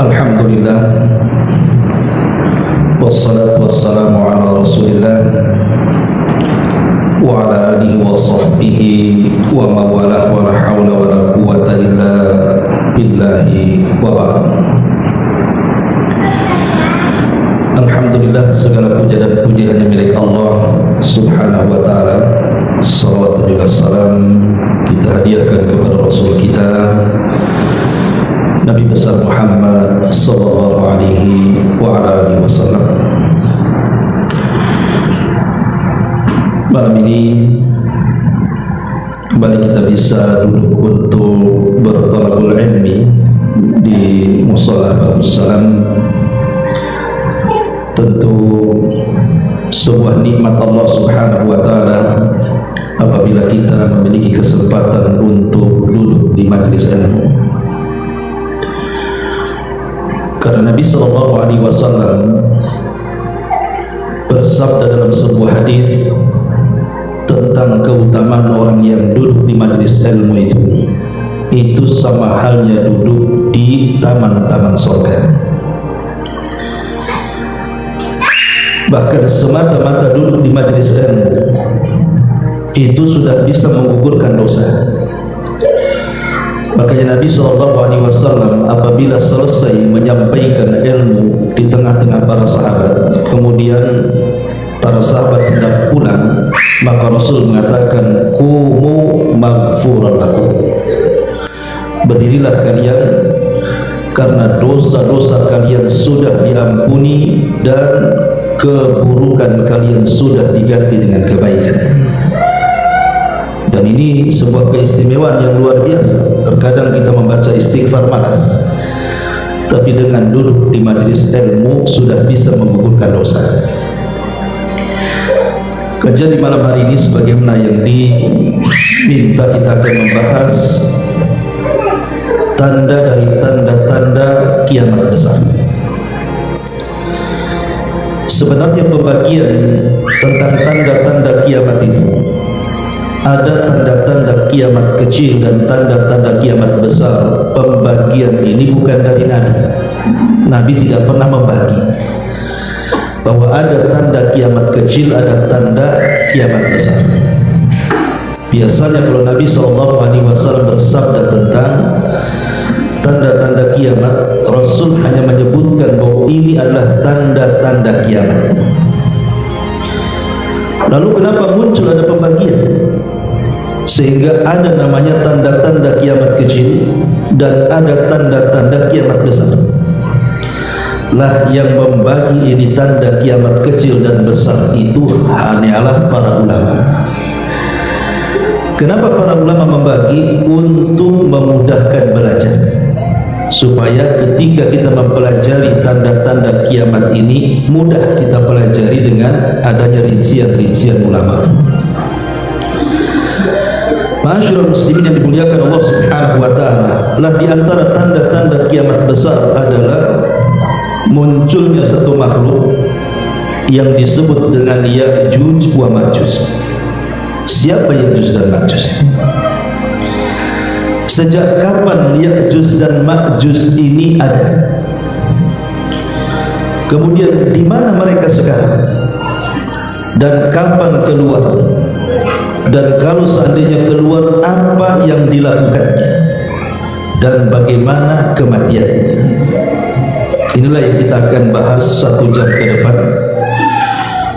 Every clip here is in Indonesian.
Alhamdulillah, wassalatu wassalamu ala rasulillah wa ala alihi wa sahbihi wa mawalah wa la hawla wa la quwata illa billahi wa ba'd. Alhamdulillah, segala puja dan puji hanya milik Allah subhanahu wa ta'ala. Salawat dan juga salam kita hadiahkan kepada Rasul kita Nabi besar Muhammad sallallahu alaihi wa ala alihi wasallam. Malam ini kembali kita bisa duduk untuk bertalabul ilmi di Musalla Babus Salam. Tentu sebuah nikmat Allah subhanahu wa ta'ala apabila kita memiliki kesempatan untuk duduk di majlis ilmu. Karena Nabi sallallahu alaihi wasallam bersabda dalam sebuah hadis tentang keutamaan orang yang duduk di majlis ilmu itu sama halnya duduk di taman-taman surga. Bahkan semata-mata duduk di majlis ilmu itu sudah bisa menggugurkan dosa. Makanya Nabi SAW apabila selesai menyampaikan ilmu di tengah-tengah para sahabat, kemudian para sahabat hendak pulang, maka Rasul mengatakan, "Qumu maghfuran lakum." Berdirilah kalian karena dosa-dosa kalian sudah diampuni dan keburukan kalian sudah diganti dengan kebaikan. Dan ini sebuah keistimewaan yang luar biasa. Terkadang kita membaca istighfar malas, tapi dengan duduk di majlis ilmu sudah bisa menggugurkan dosa. Kajian di malam hari ini sebagaimana yang diminta, kita akan membahas tanda dari tanda-tanda kiamat besar. Sebenarnya pembagian tentang tanda-tanda kiamat itu ada tanda-tanda kiamat kecil dan tanda-tanda kiamat besar. Pembagian ini bukan dari Nabi. Nabi tidak pernah membagi bahwa ada tanda kiamat kecil, ada tanda kiamat besar. Biasanya kalau Nabi SAW bersabda tentang tanda-tanda kiamat, Rasul hanya menyebutkan bahwa ini adalah tanda-tanda kiamat. Lalu kenapa muncul ada pembagian? Sehingga ada namanya tanda-tanda kiamat kecil dan ada tanda-tanda kiamat besar. Lah yang membagi ini tanda kiamat kecil dan besar itu hanyalah para ulama. Kenapa para ulama membagi? Untuk memudahkan belajar, supaya ketika kita mempelajari tanda-tanda kiamat ini mudah kita pelajari dengan adanya rincian-rincian ulama. Ma'asyiral muslimin yang dimuliakan Allah subhanahu wa ta'ala, lah di antara tanda-tanda kiamat besar adalah munculnya satu makhluk yang disebut dengan Ya'juj wa Ma'juj. Siapa Ya'juj dan Ma'juj? Sejak kapan Ya'juj dan Ma'juj ini ada? Kemudian di mana mereka sekarang? Dan kapan keluar? Dan kalau seandainya keluar, apa yang dilakukannya? Dan bagaimana kematiannya? Inilah yang kita akan bahas 1 jam ke depan.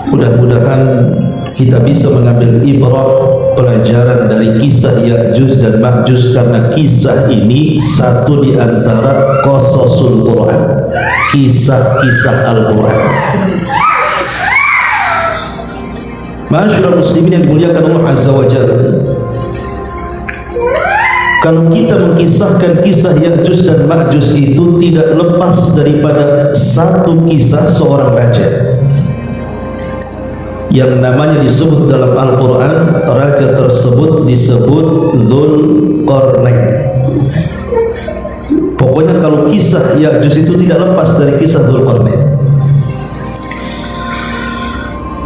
Mudah-mudahan kita bisa mengambil ibrah, pelajaran dari kisah Ya'juj dan Ma'juj, karena kisah ini satu di antara qasasul Quran, kisah-kisah Al-Quran. Ma'asyiral muslimin yang dimuliakan Allah Azza wa Jalla, kalau kita mengkisahkan kisah Ya'juj dan Ma'juj itu tidak lepas daripada satu kisah seorang raja yang namanya disebut dalam Al-Quran. Raja tersebut disebut Dzulqarnain. Pokoknya kalau kisah Ya'juj itu tidak lepas dari kisah Dzulqarnain.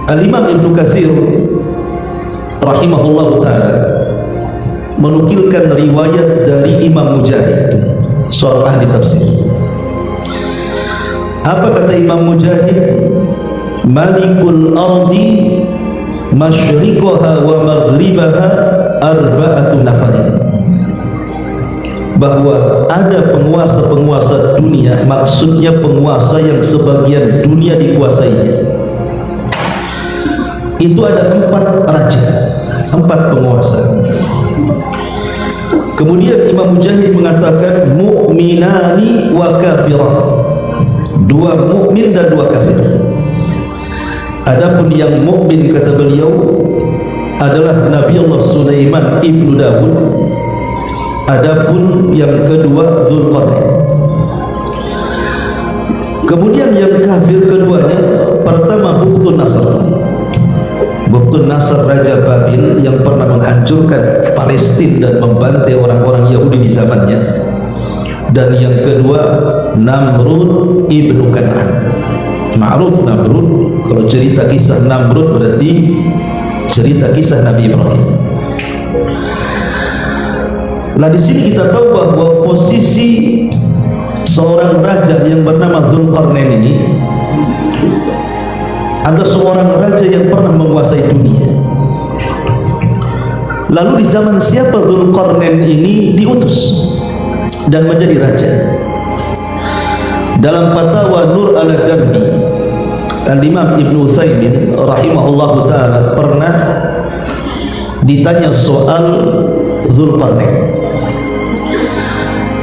Al-Imam Ibnu Katsir rahimahullah ta'ala menukilkan riwayat dari Imam Mujahid, seorang ahli tafsir. Apa kata Imam Mujahid? Malikul ardi masyriqaha wa maghribaha arba'atu nafarin. Bahwa ada penguasa-penguasa dunia, maksudnya penguasa yang sebagian dunia dikuasainya, itu ada 4 raja, 4 penguasa. Kemudian Imam Mujahid mengatakan mu'minani wa kafirah, 2 mukmin dan 2 kafir. Adapun yang mukmin, kata beliau, adalah Nabi Allah Sulaiman ibnu Dawud. Adapun yang kedua Dzulqarnain. Kemudian yang kafir keduanya, pertama Bukhtun Nasr. Bukhtun Nasr Raja Babil yang pernah menghancurkan Palestina dan membantai orang-orang Yahudi di zamannya. Dan yang kedua Namrud ibnu Kan'an. Ma'ruf Namrud. Kalau cerita kisah Namrud berarti cerita kisah Nabi Ibrahim. Nah, di sini kita tahu bahwa posisi seorang raja yang bernama Dzulqarnain ini ada seorang raja yang pernah menguasai dunia. Lalu di zaman siapa Dzulqarnain ini diutus dan menjadi raja? Dalam Fatwa Nur al-Darbi, Al-Imam Ibn Utsaimin rahimahullahu ta'ala pernah ditanya soal Dzulqarnain.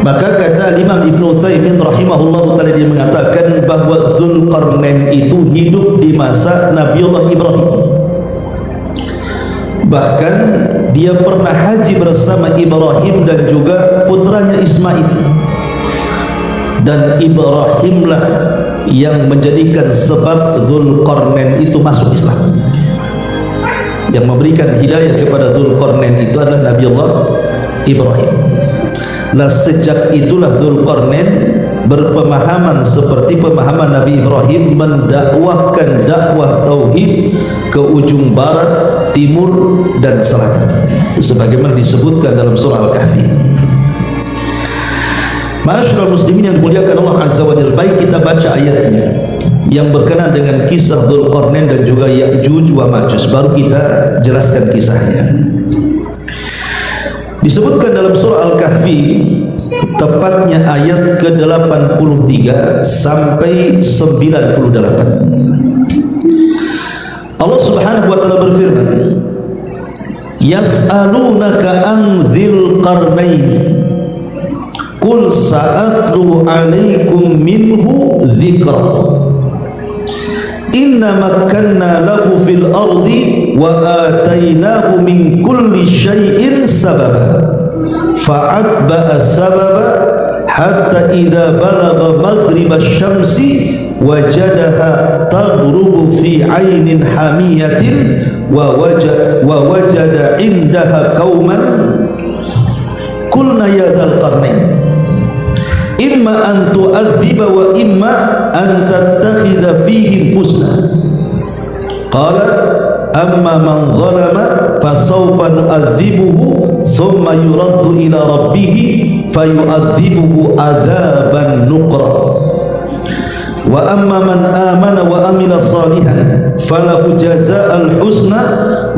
Maka kata Imam Ibn Utsaimin rahimahullah ta'ala, dia mengatakan bahwa Dzulqarnain itu hidup di masa Nabiullah Ibrahim. Bahkan dia pernah haji bersama Ibrahim dan juga putranya Ismail. Dan Ibrahimlah yang menjadikan sebab Dzulqarnain itu masuk Islam. Yang memberikan hidayah kepada Dzulqarnain itu adalah Nabiullah Ibrahim. Nah, sejak itulah Dzulqarnain berpemahaman seperti pemahaman Nabi Ibrahim, mendakwahkan dakwah tauhid ke ujung barat, timur dan selatan, sebagaimana disebutkan dalam surah Al-Kahfi. Ma'asyiral muslimin yang dimuliakan Allah Azza wa Jalla, baik kita baca ayatnya yang berkenaan dengan kisah Dzulqarnain dan juga Ya'juj wa Ma'juj, baru kita jelaskan kisahnya. Disebutkan dalam surah Al-Kahfi, tepatnya ayat ke-83 sampai 98. Allah Subhanahu wa taala berfirman, yas'alunaka an dzil qarnain qul sa'atlu 'alaikum minhu dzikra inna makkanna lahu fil ardi wa atainahu min kulli syai'in sababa fa'atba'a sababa hatta idza balagha maghrib asy-syamsi wajadaha taghrubu fi 'ainin hamiyatin wa wajada 'indaha qauman qulna ya dzal qarnain imma an tu'adziba wa imma an tattakhidha fihim husna qala amma man zalama fasawfa nu'adzibuhu thumma yuraddu ila rabbih fayu'adzibuhu adzaban nuqra wa amma man amana wa amila salihan falahu jazaa'al husna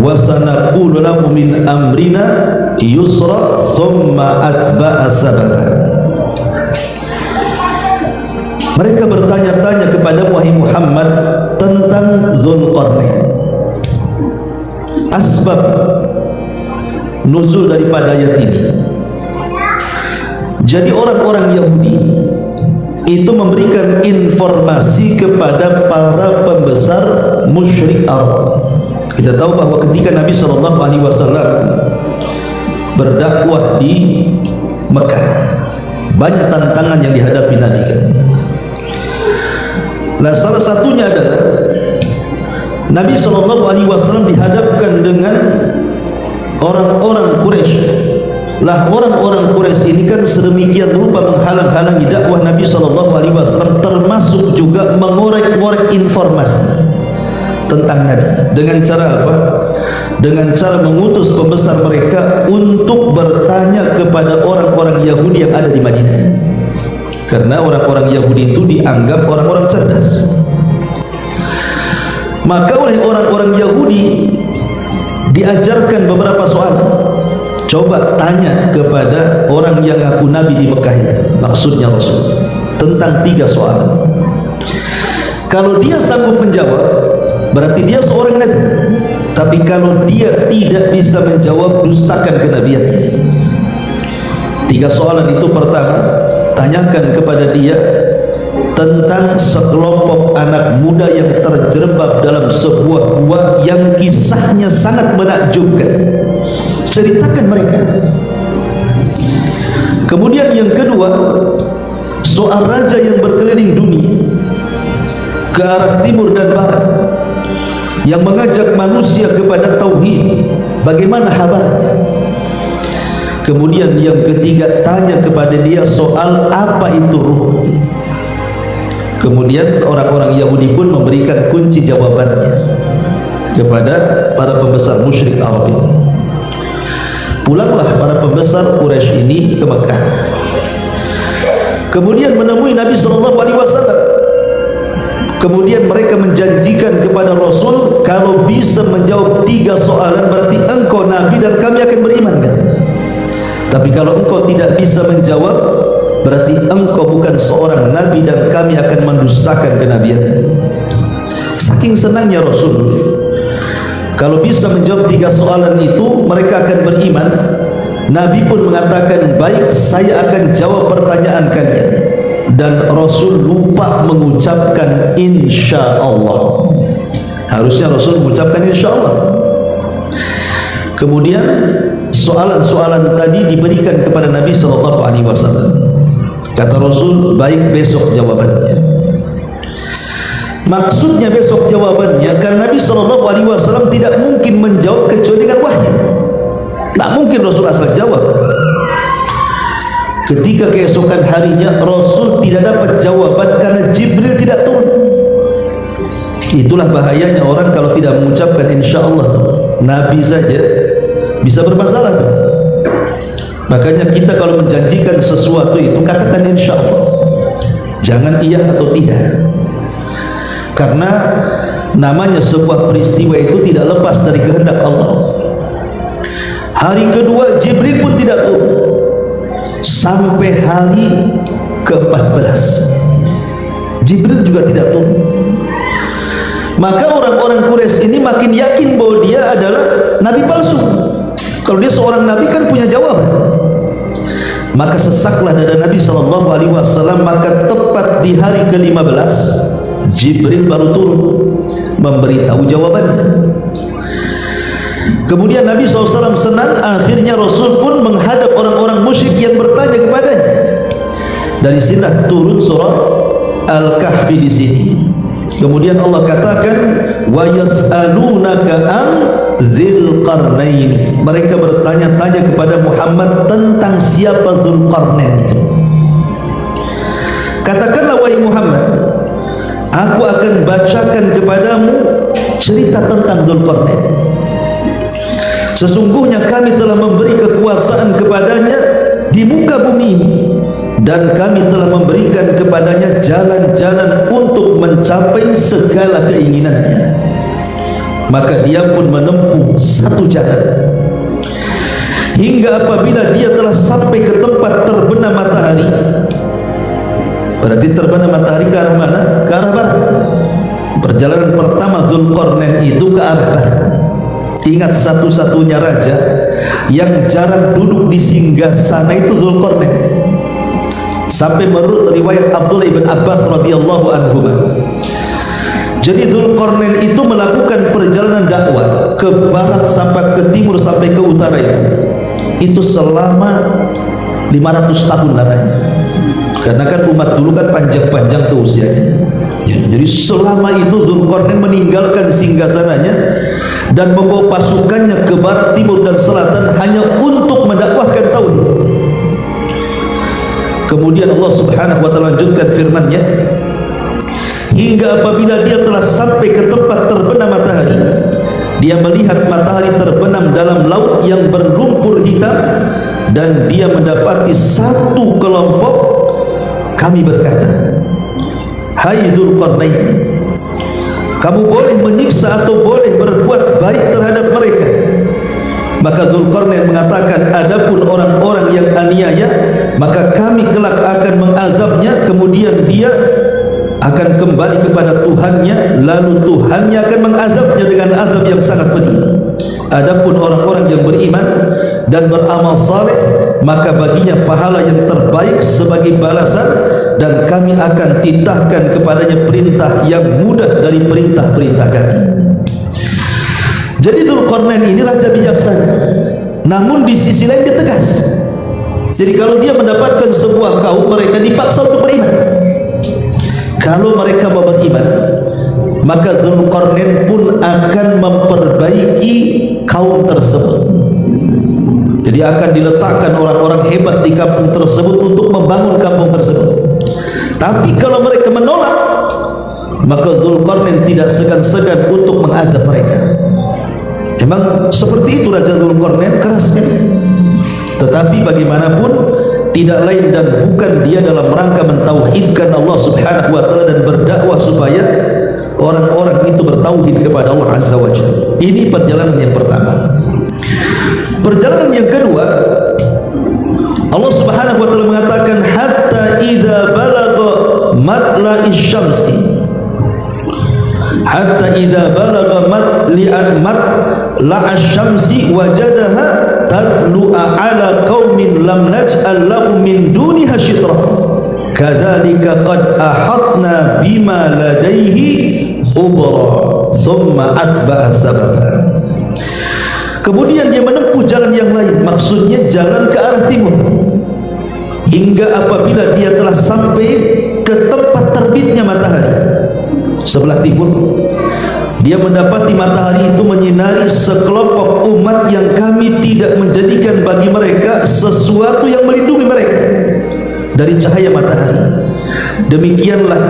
wa sanaqulu lahu min amrina yusra thumma atba'a sababa. Mereka bertanya-tanya kepada wahai Muhammad tentang Dzulqarnain. Asbab nuzul daripada ayat ini. Jadi orang-orang Yahudi itu memberikan informasi kepada para pembesar musyrik Arab. Kita tahu bahwa ketika Nabi SAW berdakwah di Mekah, banyak tantangan yang dihadapi Nabi kan. Nah, salah satunya adalah Nabi SAW dihadapkan dengan orang-orang Quraisy. Lah, orang-orang Quraisy ini kan sedemikian rupa menghalang-halangi dakwah Nabi SAW, termasuk juga mengorek-ngorek informasi tentang Nabi. Dengan cara apa? Dengan cara mengutus pembesar mereka untuk bertanya kepada orang-orang Yahudi yang ada di Madinah. karena orang-orang Yahudi itu dianggap orang-orang cerdas. Maka oleh orang-orang Yahudi diajarkan beberapa soal. Coba tanya kepada orang yang ngaku Nabi di Mekah itu, maksudnya Rasul, tentang 3 soalan. Kalau dia sanggup menjawab, berarti dia seorang Nabi. Tapi kalau dia tidak bisa menjawab, dustakan kenabiannya. 3 soalan itu. Pertama, tanyakan kepada dia tentang sekelompok anak muda yang terjerembab dalam sebuah gua yang kisahnya sangat menakjubkan. Ceritakan mereka. Kemudian yang kedua, soal raja yang berkeliling dunia ke arah timur dan barat, yang mengajak manusia kepada tauhid, bagaimana kabarnya? Kemudian yang ketiga, tanya kepada dia soal apa itu ruh. Kemudian orang-orang Yahudi pun memberikan kunci jawabannya kepada para pembesar musyrik Arab itu. Pulanglah para pembesar Quraisy ini ke Mekah. Kemudian menemui Nabi SAW. Kemudian mereka menjanjikan kepada Rasul, kalau bisa menjawab 3 soalan berarti engkau Nabi dan kami akan beriman, katanya. Tapi kalau engkau tidak bisa menjawab, berarti engkau bukan seorang Nabi dan kami akan mendustakan kenabian. Saking senangnya Rasul, kalau bisa menjawab 3 soalan itu, mereka akan beriman. Nabi pun mengatakan, baik, saya akan jawab pertanyaan kalian. Dan Rasul lupa mengucapkan insya Allah. Harusnya Rasul mengucapkan insya Allah. Kemudian soalan-soalan tadi diberikan kepada Nabi SAW. Kata Rasul, baik, besok jawabannya. Maksudnya besok jawabannya karena Nabi SAW tidak mungkin menjawab kecuali dengan wahyu. Tak mungkin Rasul asal jawab. Ketika keesokan harinya Rasul tidak dapat jawaban karena Jibril tidak turun. Itulah bahayanya orang kalau tidak mengucapkan insya Allah. Nabi saja bisa bermasalah tuh. Makanya kita kalau menjanjikan sesuatu itu katakan insya Allah, jangan iya atau tidak. Karena namanya sebuah peristiwa itu tidak lepas dari kehendak Allah. Hari kedua Jibril pun tidak turun sampai hari ke-14. Jibril juga tidak turun. Maka orang-orang Quraisy ini makin yakin bahwa dia adalah nabi palsu. Kalau dia seorang nabi kan punya jawaban. Maka sesaklah dada Nabi SAW. Maka tepat di hari ke-15 Jibril baru turun memberitahu jawabannya. Kemudian Nabi SAW senang. Akhirnya Rasul pun menghadap orang-orang musyrik yang bertanya kepadanya. Dari sini turun surah Al-Kahfi di sini. Kemudian Allah katakan, wa yas'alunaka an dzil qarnain. Mereka bertanya-tanya kepada Muhammad tentang siapa Dzulqarnain itu. Katakanlah wahai Muhammad, aku akan bacakan kepadamu cerita tentang Dzulqarnain. Sesungguhnya kami telah memberi kekuasaan kepadanya di muka bumi ini, dan kami telah memberikan kepadanya jalan-jalan untuk mencapai segala keinginannya. Maka dia pun menempuh satu jalan hingga apabila dia telah sampai ke tempat terbenam matahari. Berarti terbenam matahari ke arah mana? Ke arah barat. Perjalanan pertama Dzulqarnain itu ke arah barat. Ingat, satu-satunya raja yang jarang duduk di singgasana itu Dzulqarnain. Sampai menurut riwayat Abdullah bin Abbas radhiyallahu anhu, jadi Dzulqarnain itu melakukan perjalanan dakwah ke barat sampai ke timur sampai ke utara itu selama 500 tahun lamanya. Karena kan umat dulu kan panjang-panjang tuh usianya. Ya, jadi selama itu Dzulqarnain meninggalkan singgasananya dan membawa pasukannya ke barat, timur dan selatan hanya untuk mendakwahkan tauhid. Kemudian Allah Subhanahu wa taala lanjutkan firman-Nya, hingga apabila dia telah sampai ke tempat terbenam matahari, dia melihat matahari terbenam dalam laut yang berlumpur hitam, dan dia mendapati satu kelompok kami berkata, hai Dzulqarnain, kamu boleh menyiksa atau boleh berbuat baik terhadap mereka. Maka Dzulqarnain mengatakan, adapun orang-orang yang aniaya, maka kami kelak akan mengazabnya, kemudian dia akan kembali kepada Tuhannya, lalu Tuhannya akan mengazabnya dengan azab yang sangat pedih. Adapun orang-orang yang beriman dan beramal saleh, maka baginya pahala yang terbaik sebagai balasan, dan kami akan titahkan kepadanya perintah yang mudah dari perintah-perintah kami. Jadi Dzulqarnain ini raja bijaksana, namun di sisi lain dia tegas. Jadi kalau dia mendapatkan sebuah kaum, mereka dipaksa untuk beriman. Kalau mereka mau beriman, maka Dzulqarnain pun akan memperbaiki kaum tersebut. Jadi akan diletakkan orang-orang hebat di kampung tersebut untuk membangun kampung tersebut. Tapi kalau mereka menolak, maka Dzulqarnain tidak segan-segan untuk mengadab mereka. Memang seperti itu Raja Dzulqarnain, keras sekali. Tetapi bagaimanapun tidak lain dan bukan dia dalam rangka mentauhidkan Allah Subhanahu wa taala dan berdakwah supaya orang-orang itu bertauhid kepada Allah Azza wa Jalla. Ini perjalanan yang pertama. Perjalanan yang kedua, Allah Subhanahu wa taala mengatakan, hatta idza balagha matla'is syamsi, hatta idza balagha matla'as syamsi wajadaha tadlu'a ala qaumin lam naj'al lahum min duniha syitra kadzalika qad ahatna bima ladaihi ubra thumma atba'a sababa. Kemudian dia menempuh jalan yang lain, maksudnya jalan ke arah timur, hingga apabila dia telah sampai ke tempat terbitnya matahari sebelah timur, dia mendapati matahari itu menyinari sekelompok umat yang kami tidak menjadikan bagi mereka sesuatu yang melindungi mereka dari cahaya matahari. Demikianlah,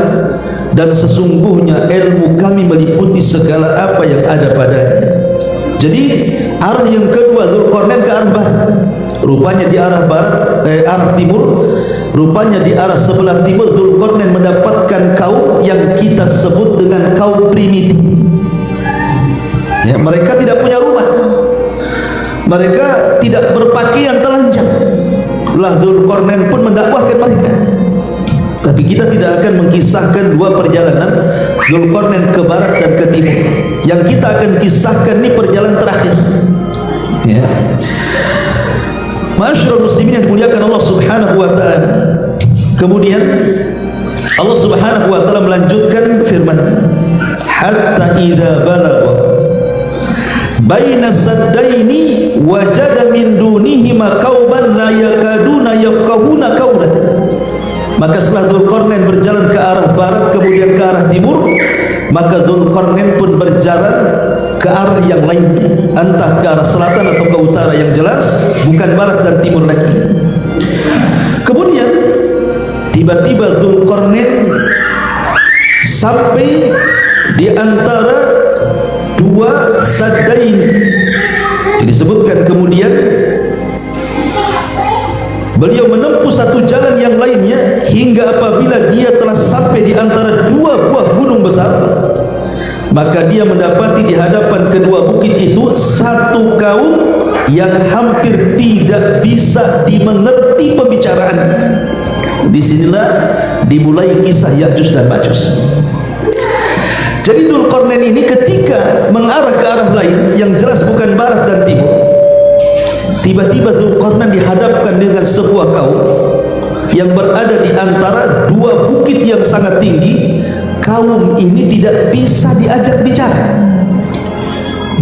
dan sesungguhnya ilmu kami meliputi segala apa yang ada padanya. Jadi arah yang kedua Dzulqarnain ke arah barat, rupanya di arah barat, arah timur, rupanya di arah sebelah timur Dzulqarnain mendapatkan kaum yang kita sebut dengan kaum primitif. Ya, mereka tidak punya rumah, mereka tidak berpakaian telanjang. Lah Dzulqarnain pun mendakwahkan mereka. Tapi kita tidak akan mengkisahkan dua perjalanan Dzulqarnain ke barat dan ke timur. Yang kita akan kisahkan ini perjalanan terakhir. Ya. Ma'asyiral muslimin yang dimuliakan Allah Subhanahu wa taala. Kemudian Allah Subhanahu wa taala melanjutkan firman, hatta idza balagha baina saddaini wajada min dunihima qauman la yakaduna yafqahuna qawlan. Maka setelah Dzulqarnain berjalan ke arah barat kemudian ke arah timur, maka Dzulqarnain pun berjalan ke arah yang lainnya, entah ke arah selatan atau ke utara, yang jelas bukan barat dan timur lagi. Kemudian tiba-tiba Dzulqarnain sampai di antara dua saddain. Disebutkan kemudian beliau menempuh satu jalan yang lainnya hingga apabila dia telah sampai di antara dua buah gunung besar, maka dia mendapati di hadapan kedua bukit itu satu kaum yang hampir tidak bisa dimengerti pembicaraannya. Disinilah dimulai kisah Ya'juj dan Ma'juj. Jadi Dzulqarnain ini ketika mengarah ke arah lain yang jelas bukan barat dan timur, tiba-tiba Dzulqarnain dihadapkan dengan sebuah kaum yang berada di antara dua bukit yang sangat tinggi. Kaum ini tidak bisa diajak bicara.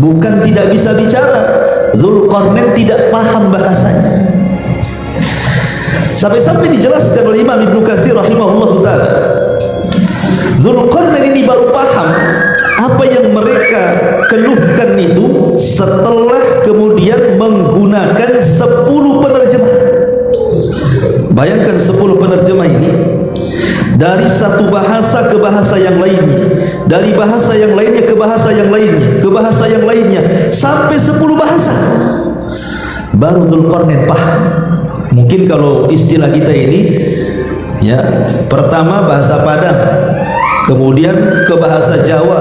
Bukan tidak bisa bicara, Dzulqarnain tidak paham bahasanya. Sampai-sampai dijelaskan oleh Imam Ibnu Katsir rahimahullah taala, Dzulqarnain ini baru paham apa yang mereka keluhkan itu setelah kemudian menggunakan 10 penerjemah. Bayangkan 10 penerjemah ini, dari satu bahasa ke bahasa yang lainnya, dari bahasa yang lainnya ke bahasa yang lainnya, ke bahasa yang lainnya, sampai 10 bahasa, baru Dzulqarnain paham. Mungkin kalau istilah kita ini, Ya, pertama bahasa Padang, kemudian ke bahasa Jawa,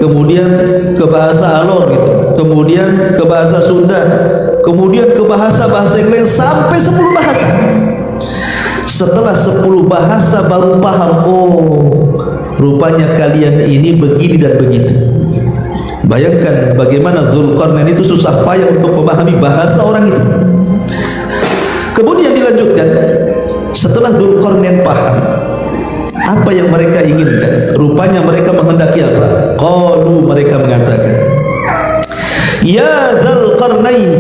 kemudian ke bahasa Alor gitu, kemudian ke bahasa Sunda, kemudian ke bahasa-bahasa yang lain sampai 10 bahasa. Setelah 10 bahasa baru paham, oh rupanya kalian ini begini dan begitu. Bayangkan bagaimana Dzulqarnain itu susah payah untuk memahami bahasa orang itu. Kemudian dilanjutkan, setelah Dzulqarnain paham apa yang mereka inginkan, rupanya mereka menghendaki apa? Qalu, mereka mengatakan, ya Dzulqarnain,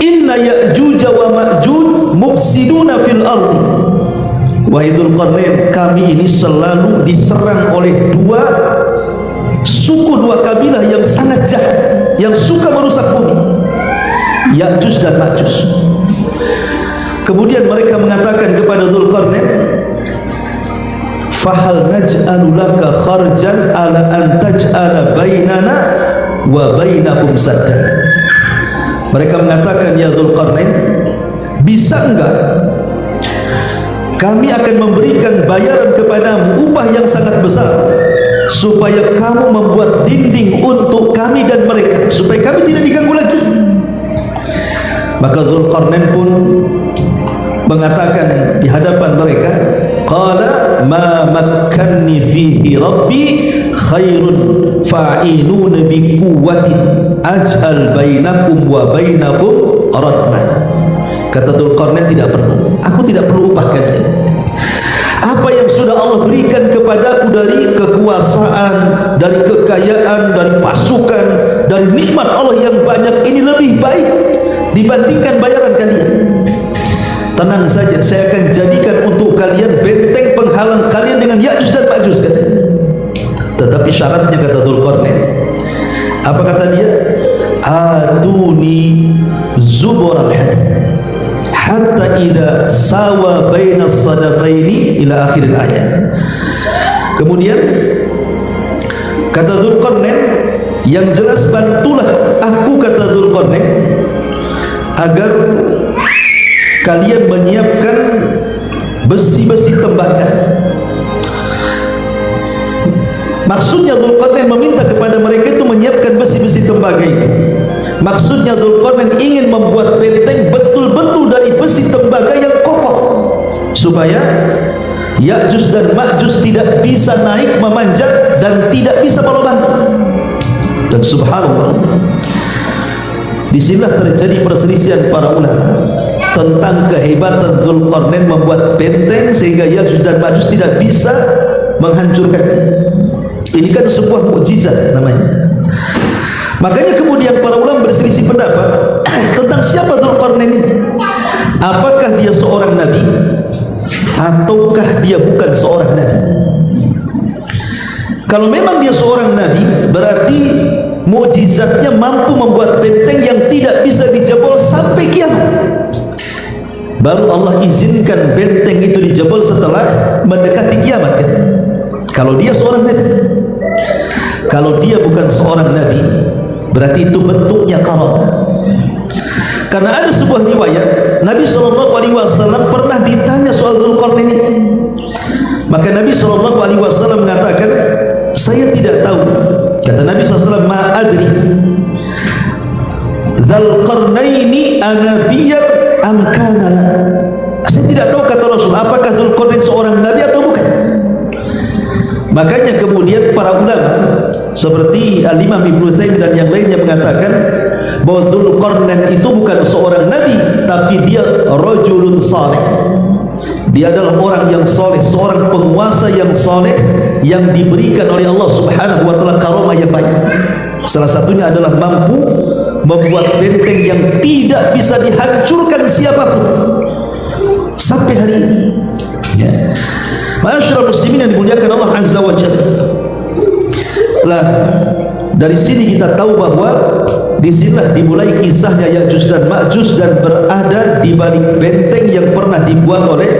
inna Ya'juj wa Ma'juj mufsiduna fil ardi. Wahai Dzulqarnain, kami ini selalu diserang oleh dua suku, dua kabilah yang sangat jahat, yang suka merusak bumi, Ya'juj dan Ma'juj. Kemudian mereka mengatakan kepada Dzulqarnain, fahal naj'alu laka kharjan ala an taj'ala bainana wa bainahum sadda. Mereka mengatakan, ya Dzulqarnain, bisa enggak kami akan memberikan bayaran kepadamu, upah yang sangat besar, supaya kamu membuat dinding untuk kami dan mereka, supaya kami tidak diganggu lagi. Maka Dzulqarnain pun mengatakan di hadapan mereka, qala ma makkanni fihi rabbi khairun fa'inuna bi quwwatin aj'al bainakum wa bainakum radma. Kata Dzulqarnain, tidak perlu, aku tidak perlu upah kalian. Apa yang sudah Allah berikan kepadaku dari kekuasaan, dari kekayaan, dari pasukan, dari nikmat Allah yang banyak, ini lebih baik dibandingkan bayaran kalian. Tenang saja, saya akan jadikan untuk kalian benteng penghalang kalian dengan Ya'juj dan Ma'juj, katanya. Tetapi syaratnya, kata Dzulqarnain, apa kata dia? Atuni zubur al-hadid hatta idza sawa baina as-sadafaini ila akhir al-ayat. Kemudian kata Dzulqarnain, yang jelas bantulah aku, kata Dzulqarnain, agar kalian menyiapkan besi-besi tembaga. Maksudnya Dzulqarnain meminta kepada mereka itu menyiapkan besi-besi tembaga itu. Maksudnya Dzulqarnain ingin membuat benteng betul-betul dari besi tembaga yang kokoh, supaya Ya'juj dan Ma'juj tidak bisa naik memanjat dan tidak bisa melobang. Dan subhanallah, disinilah terjadi perselisihan para ulama tentang kehebatan Dzulqarnain membuat benteng sehingga Ya'juj dan Ma'juj tidak bisa menghancurkannya. Ini kan sebuah mukjizat namanya. Makanya kemudian para ulama berselisih pendapat tentang siapa Dzulqarnain ini. Apakah dia seorang nabi ataukah dia bukan seorang nabi? Kalau memang dia seorang nabi, berarti mukjizatnya mampu membuat benteng yang tidak bisa dijebol sampai kiamat. Baru Allah izinkan benteng itu dijebol setelah mendekati kiamat, kan? Kalau dia seorang nabi. Kalau dia bukan seorang nabi, berarti itu bentuknya karamah. Karena ada sebuah riwayat Nabi SAW pernah ditanya soal Dzulqarnain ini. Maka Nabi SAW mengatakan, saya tidak tahu. Kata Nabi SAW, ma adri Dzulqarnaini anabiyyun am kana la. Saya tidak tahu, kata Rasul, apakah Dzulqarnain seorang nabi atau bukan. Makanya kemudian para ulama seperti Al-Imam Ibnu Utsaimin dan yang lainnya mengatakan bahwa Dzulqarnain itu bukan seorang nabi, tapi dia rajulun saleh. Dia adalah orang yang soleh, seorang penguasa yang soleh yang diberikan oleh Allah Subhanahu wa taala karamah yang banyak. Salah satunya adalah mampu membuat benteng yang tidak bisa dihancurkan siapapun sampai hari ini. Ya. Ma'asyiral muslimin yang dimuliakan Allah Azza wa Jalla. Lah, dari sini kita tahu bahwa disinilah dimulai kisahnya Ya'juj dan Ma'juj dan berada di balik benteng yang pernah dibuat oleh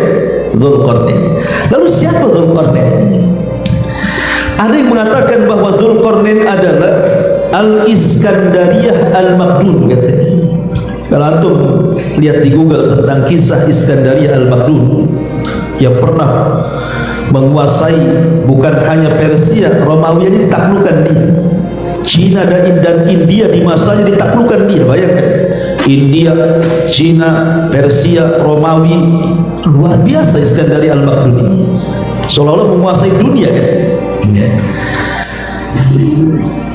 Dzulqarnain. Lalu siapa Dzulqarnain ini? Ada yang mengatakan bahwa Dzulqarnain adalah Al-Iskandariyah Al-Makdun, katanya. Kalau antum lihat di Google tentang kisah Iskandariyah Al-Makdun, yang pernah menguasai bukan hanya Persia, Romawi aja ditaklukkan dia. Cina dan India di masanya ditaklukkan dia. Bayangkan, India, Cina, Persia, Romawi, luar biasa Iskandari Al-Makduni, seolah-olah menguasai dunia kan.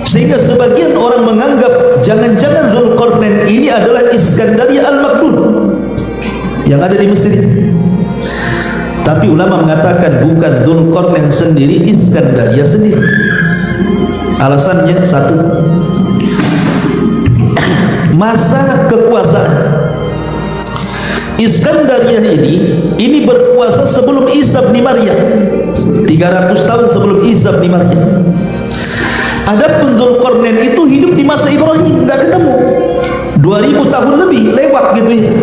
Sehingga sebagian orang menganggap jangan-jangan Dzulqarnain ini adalah Iskandari Al-Makdun yang ada di Mesir. Tapi ulama mengatakan bukan Dzulqarnain sendiri, Iskandaria sendiri. Alasannya satu, masa kekuasaan. Iskandaria ini berkuasa sebelum Isa bin Maryam, 300 tahun sebelum Isa bin Maryam. Adapun Dzulqarnain itu hidup di masa Ibrahim, nggak ketemu, 2000 tahun lebih lewat gitu ya.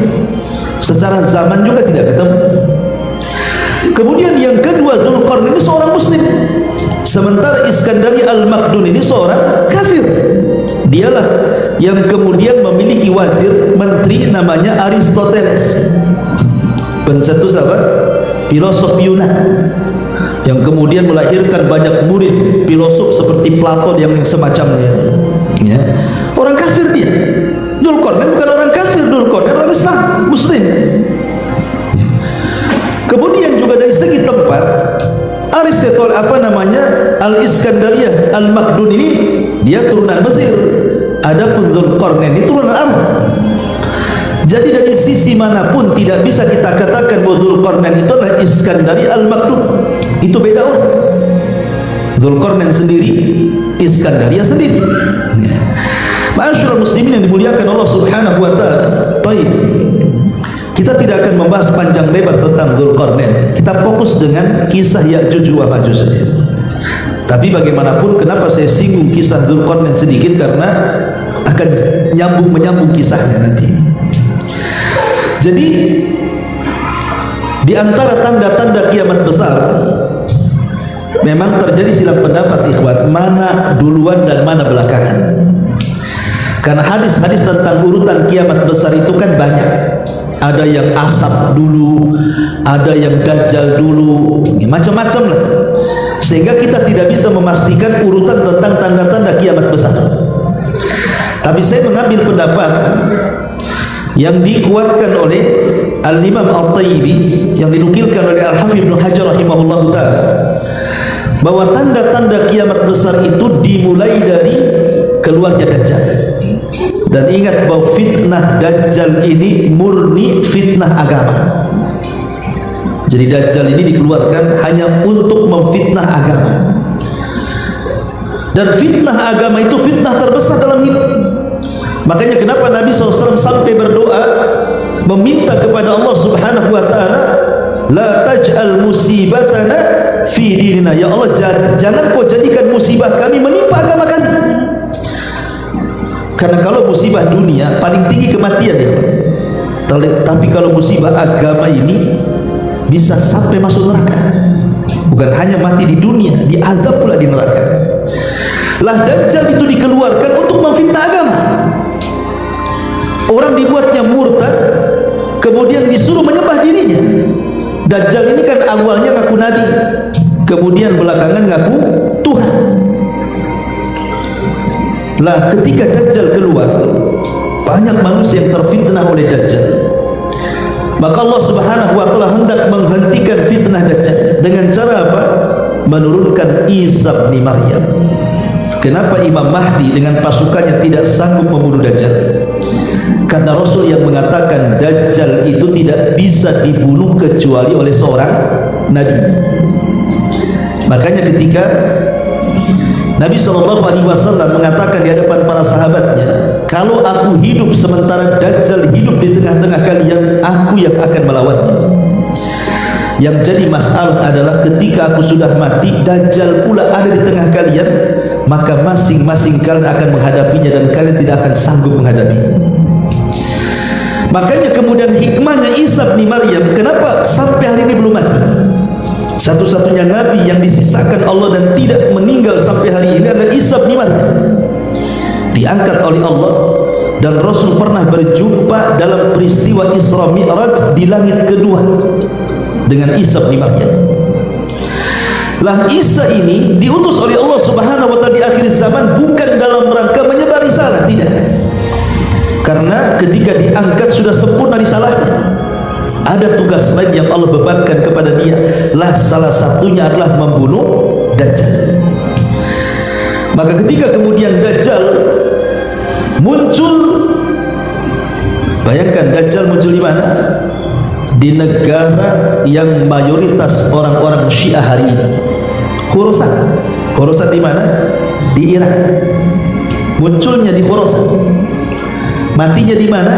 Secara zaman juga tidak ketemu. Kemudian yang kedua, Dzulqarnain ini seorang muslim, sementara Iskandari Al-Makdun ini seorang kafir. Dialah yang kemudian memiliki wazir menteri namanya Aristoteles, pencetus apa? Filosof Yunan, yang kemudian melahirkan banyak murid filosof seperti Plato yang semacamnya. Ya. Orang kafir dia. Dzulqarnain bukan orang kafir, Dzulqarnain orang Islam, muslim. Kemudian juga dari segi tempat, Aristoteles Al-Iskandariyah Al-Makdun ini dia turunan Mesir. Adapun Dzulqarnain ini turunan Arab. Jadi dari sisi manapun tidak bisa kita katakan bahwa Dzulqarnain itu adalah Iskandari Al-Makdun. Itu beda orang. Dzulqarnain sendiri, Iskandaria sendiri. Ma'asyiral muslimin yang dimuliakan Allah Subhanahu wa taala. Baik. Kita tidak akan membahas panjang lebar tentang Dzulqarnain. Kita fokus dengan kisah Ya'juj wa Ma'juj saja. Tapi bagaimanapun, kenapa saya singgung kisah Dzulqarnain sedikit, karena akan menyambung kisahnya nanti. Jadi di antara tanda-tanda kiamat besar memang terjadi silang pendapat ikhwan, mana duluan dan mana belakangan. Karena hadis-hadis tentang urutan kiamat besar itu kan banyak. Ada yang asap dulu, ada yang dajjal dulu, macam-macam lah. Sehingga kita tidak bisa memastikan urutan tentang tanda-tanda kiamat besar. Tapi saya mengambil pendapat yang dikuatkan oleh Al-Imam At-Tayyibi, yang dinukilkan oleh Al-Hafidz Ibnu Hajar rahimahullah ta'ala, bahwa tanda-tanda kiamat besar itu dimulai dari keluarnya Dajjal. Dan ingat bahwa fitnah Dajjal ini murni fitnah agama. Jadi Dajjal ini dikeluarkan hanya untuk memfitnah agama. Dan fitnah agama itu fitnah terbesar dalam hidup. Makanya kenapa Nabi SAW sampai berdoa meminta kepada Allah Subhanahu wa ta'ala, la taj'al musibatana fi dinina, ya Allah jangan kau jadikan musibah kami menimpa agama kami. Karena kalau musibah dunia paling tinggi kematian ya, tapi kalau musibah agama ini bisa sampai masuk neraka. Bukan hanya mati di dunia, diazab pula di neraka. Lah Dajjal itu dikeluarkan untuk memfitnah agama. Orang dibuatnya murtad, kemudian disuruh menyembah dirinya. Dajjal ini kan awalnya ngaku nabi, kemudian belakangan ngaku Tuhan. Lah ketika Dajjal keluar, banyak manusia yang terfitnah oleh Dajjal. Maka Allah Subhanahu wa ta'ala hendak menghentikan fitnah Dajjal dengan cara apa? Menurunkan Isa bin Maryam. Kenapa Imam Mahdi dengan pasukannya tidak sanggup membunuh Dajjal? Karena Rasul yang mengatakan Dajjal itu tidak bisa dibunuh kecuali oleh seorang nabi. Makanya ketika Nabi SAW mengatakan di hadapan para sahabatnya, kalau aku hidup sementara Dajjal hidup di tengah-tengah kalian, aku yang akan melawannya. Yang jadi masalah adalah ketika aku sudah mati, Dajjal pula ada di tengah kalian, maka masing-masing kalian akan menghadapinya dan kalian tidak akan sanggup menghadapinya. Makanya kemudian hikmahnya Isa bin Maryam, kenapa sampai hari ini belum mati? Satu-satunya nabi yang disisakan Allah dan tidak meninggal sampai hari ini adalah Isa bin Maryam. Diangkat oleh Allah, dan Rasul pernah berjumpa dalam peristiwa Isra Mi'raj di langit kedua dengan Isa bin Maryam. Lah Isa ini diutus oleh Allah Subhanahu wa taala di akhir zaman bukan dalam rangka menyebar risalah, tidak. Karena ketika diangkat sudah sempurna risalahnya. Ada tugas lain yang Allah bebankan kepada dia. Lah salah satunya adalah membunuh Dajjal. Maka ketika kemudian Dajjal muncul, bayangkan Dajjal muncul di mana? Di negara yang mayoritas orang-orang Syiah hari ini, Khorasan. Khorasan di mana? Di Irak. Munculnya di Khorasan. Matinya di mana?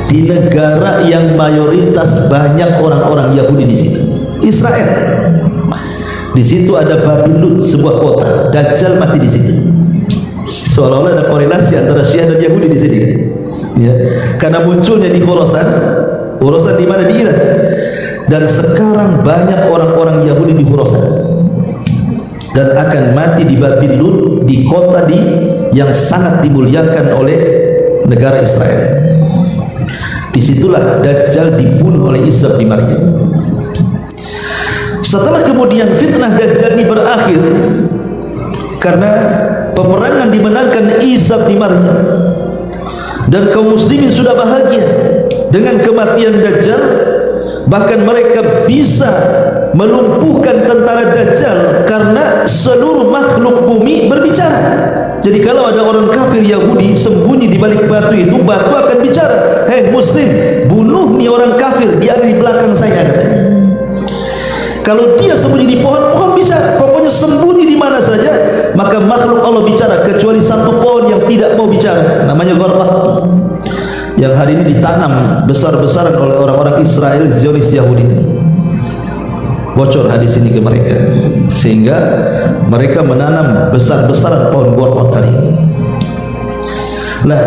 Di negara yang mayoritas banyak orang-orang Yahudi di situ, Israel. Di situ ada Babylon, sebuah kota. Dajjal mati di situ. Seolah-olah ada korelasi antara Syiah dan Yahudi di sini. Ya, karena munculnya di Khorasan. Khorasan di mana? Di Iran. Dan sekarang banyak orang-orang Yahudi di Khorasan. Dan akan mati di Babylon, di kota yang sangat dimuliakan oleh negara Israel. Disitulah Dajjal dibunuh oleh Isa bin Maryam. Setelah kemudian fitnah Dajjal ini berakhir karena peperangan dimenangkan Isa bin Maryam, dan kaum muslimin sudah bahagia dengan kematian Dajjal. Bahkan mereka bisa melumpuhkan tentara Dajjal karena seluruh makhluk bumi berbicara. Jadi kalau ada orang kafir Yahudi sembunyi di balik batu itu, batu akan bicara, "Hei muslim, bunuh nih orang kafir, dia ada di belakang saya," katanya. Kalau dia sembunyi di pohon, pohon bicara. Pokoknya sembunyi di mana saja, maka makhluk Allah bicara, kecuali satu pohon yang tidak mau bicara, namanya gharbah, yang hari ini ditanam besar-besaran oleh orang-orang Israel Zionis Yahudi itu. Bocor hadis ini ke mereka, sehingga mereka menanam besar-besaran pohon gharbah tadi. Nah,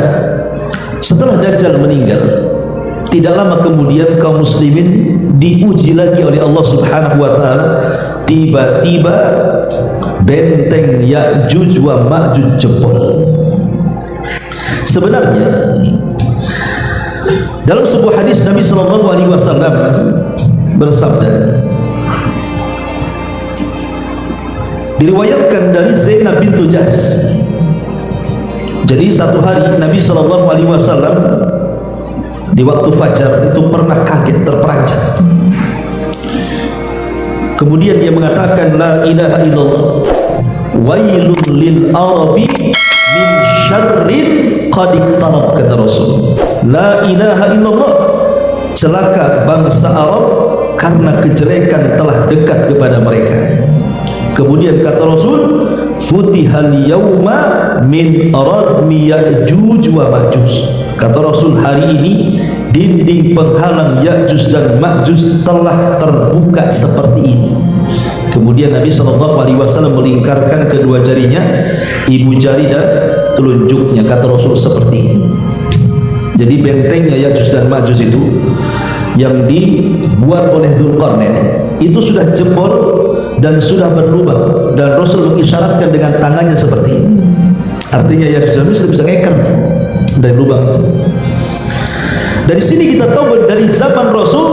setelah Dajjal meninggal, tidak lama kemudian kaum muslimin diuji lagi oleh Allah Subhanahu wa taala. Tiba-tiba benteng Ya'juj wa Ma'juj jebol. Sebenarnya dalam sebuah hadis Nabi sallallahu alaihi wasallam bersabda, diriwayatkan dari Zainab bintu Jahsh. Jadi satu hari Nabi sallallahu alaihi wasallam di waktu fajar itu pernah kaget, terperanjat. Kemudian dia mengatakan, "La ilaha illallah, wailun lil arabi min syarrin qad iqtarab," kata Rasul. La ilaha illallah, celaka bangsa Arab karena kejelekan telah dekat kepada mereka. Kemudian kata Rasul, "Futihal yauma min radmi Ya'juj wa Ma'juj." Kata Rasul, hari ini dinding penghalang Ya'juj dan Ma'juj telah terbuka seperti ini. Kemudian Nabi SAW melingkarkan kedua jarinya, ibu jari dan telunjuknya, kata Rasul seperti ini. Jadi bentengnya Ya'juj dan Ma'juj itu yang dibuat oleh Dzulqarnain itu sudah jebol dan sudah berlubang, dan Rasul mengisyaratkan dengan tangannya seperti ini. Artinya Ya'juj dan Ma'juj bisa ngeker dari lubang itu. Dari sini kita tahu dari zaman Rasul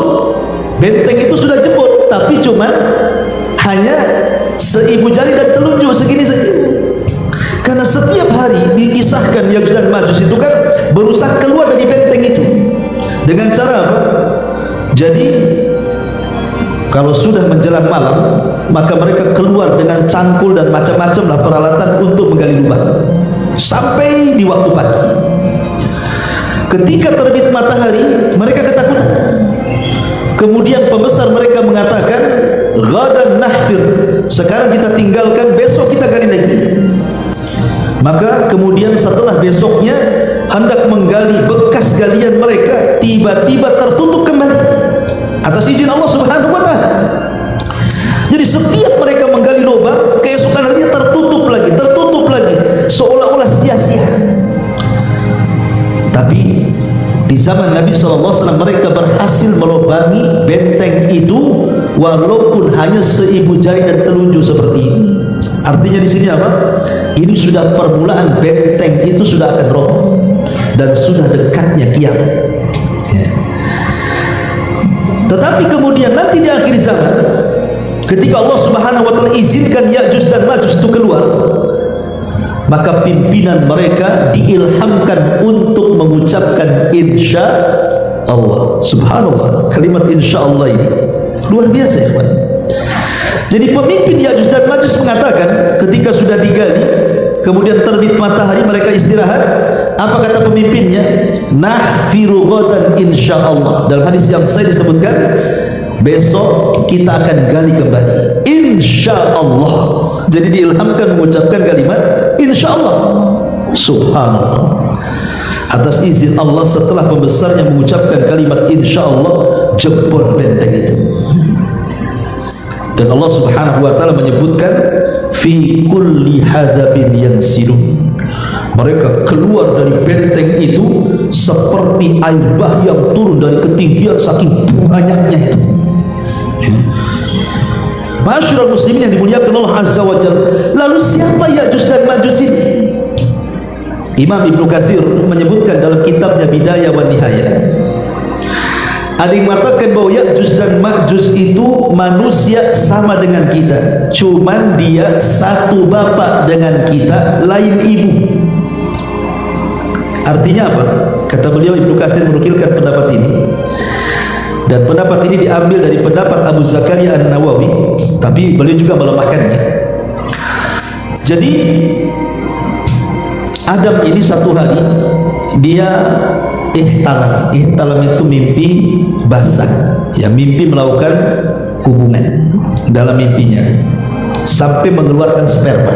benteng itu sudah jebol, tapi cuma hanya seibu jari dan telunjuk segini saja. Karena setiap hari dikisahkan Ya'juj dan Ma'juj itu kan berusaha keluar dari benteng itu. Dengan cara apa? Jadi kalau sudah menjelang malam, maka mereka keluar dengan cangkul dan macam-macam lah peralatan untuk menggali lubang sampai di waktu pagi. Ketika terbit matahari, mereka ketakutan. Kemudian pembesar mereka mengatakan, "Ghadan nahfir," sekarang kita tinggalkan, besok kita gali lagi. Maka kemudian setelah besoknya hendak menggali bekas galian mereka, tiba-tiba tertutup kembali atas izin Allah Subhanahu wa taala. Jadi setiap mereka menggali lubang, keesokan harinya tertutup lagi, seolah-olah sia-sia. Tapi di zaman Nabi SAW mereka berhasil melubangi benteng itu walaupun hanya seibu jari dan telunjuk seperti ini. Artinya di sini apa? Ini sudah permulaan, benteng itu sudah akan roboh dan sudah dekatnya kiamat. Ya. Tetapi kemudian nanti di akhir zaman, ketika Allah Subhanahu wa taala izinkan Ya'juj dan Ma'juj itu keluar, maka pimpinan mereka diilhamkan untuk mengucapkan insya Allah. Subhanallah, kalimat insya Allah ini luar biasa ya kawan. Jadi pemimpin Ya'juj dan Ma'juj mengatakan ketika sudah digali, kemudian terbit matahari, mereka istirahat. Apa kata pemimpinnya? Nahfiru ghadan insyaallah. Dalam hadis yang saya disebutkan, besok kita akan gali kembali insyaallah. Jadi diilhamkan mengucapkan kalimat insyaallah. Subhanallah, atas izin Allah, setelah pembesarnya mengucapkan kalimat insyaallah, jebol benteng itu. Dan Allah Subhanahu wa taala menyebutkan fi kulli hadabin yansilun. Mereka keluar dari benteng itu seperti air bah yang turun dari ketinggian saking banyaknya itu. Masyarul muslimin yang dimuliakan Allah Azza wa Jalla. Lalu siapa Ya'juj dan Ma'juj ini? Imam Ibnu Katsir menyebutkan dalam kitabnya Bidayah wa Nihayah, ada yang mengatakan bahwa Ya'juj dan Ma'juj itu manusia sama dengan kita, cuman dia satu bapak dengan kita, lain ibu. Artinya apa? Kata beliau, Ibnu Katsir menukilkan pendapat ini, dan pendapat ini diambil dari pendapat Abu Zakaria An-Nawawi, tapi beliau juga melemahkannya. Jadi Adam ini satu hari dia ihtalam itu mimpi basah, ya, mimpi melakukan hubungan dalam mimpinya sampai mengeluarkan sperma.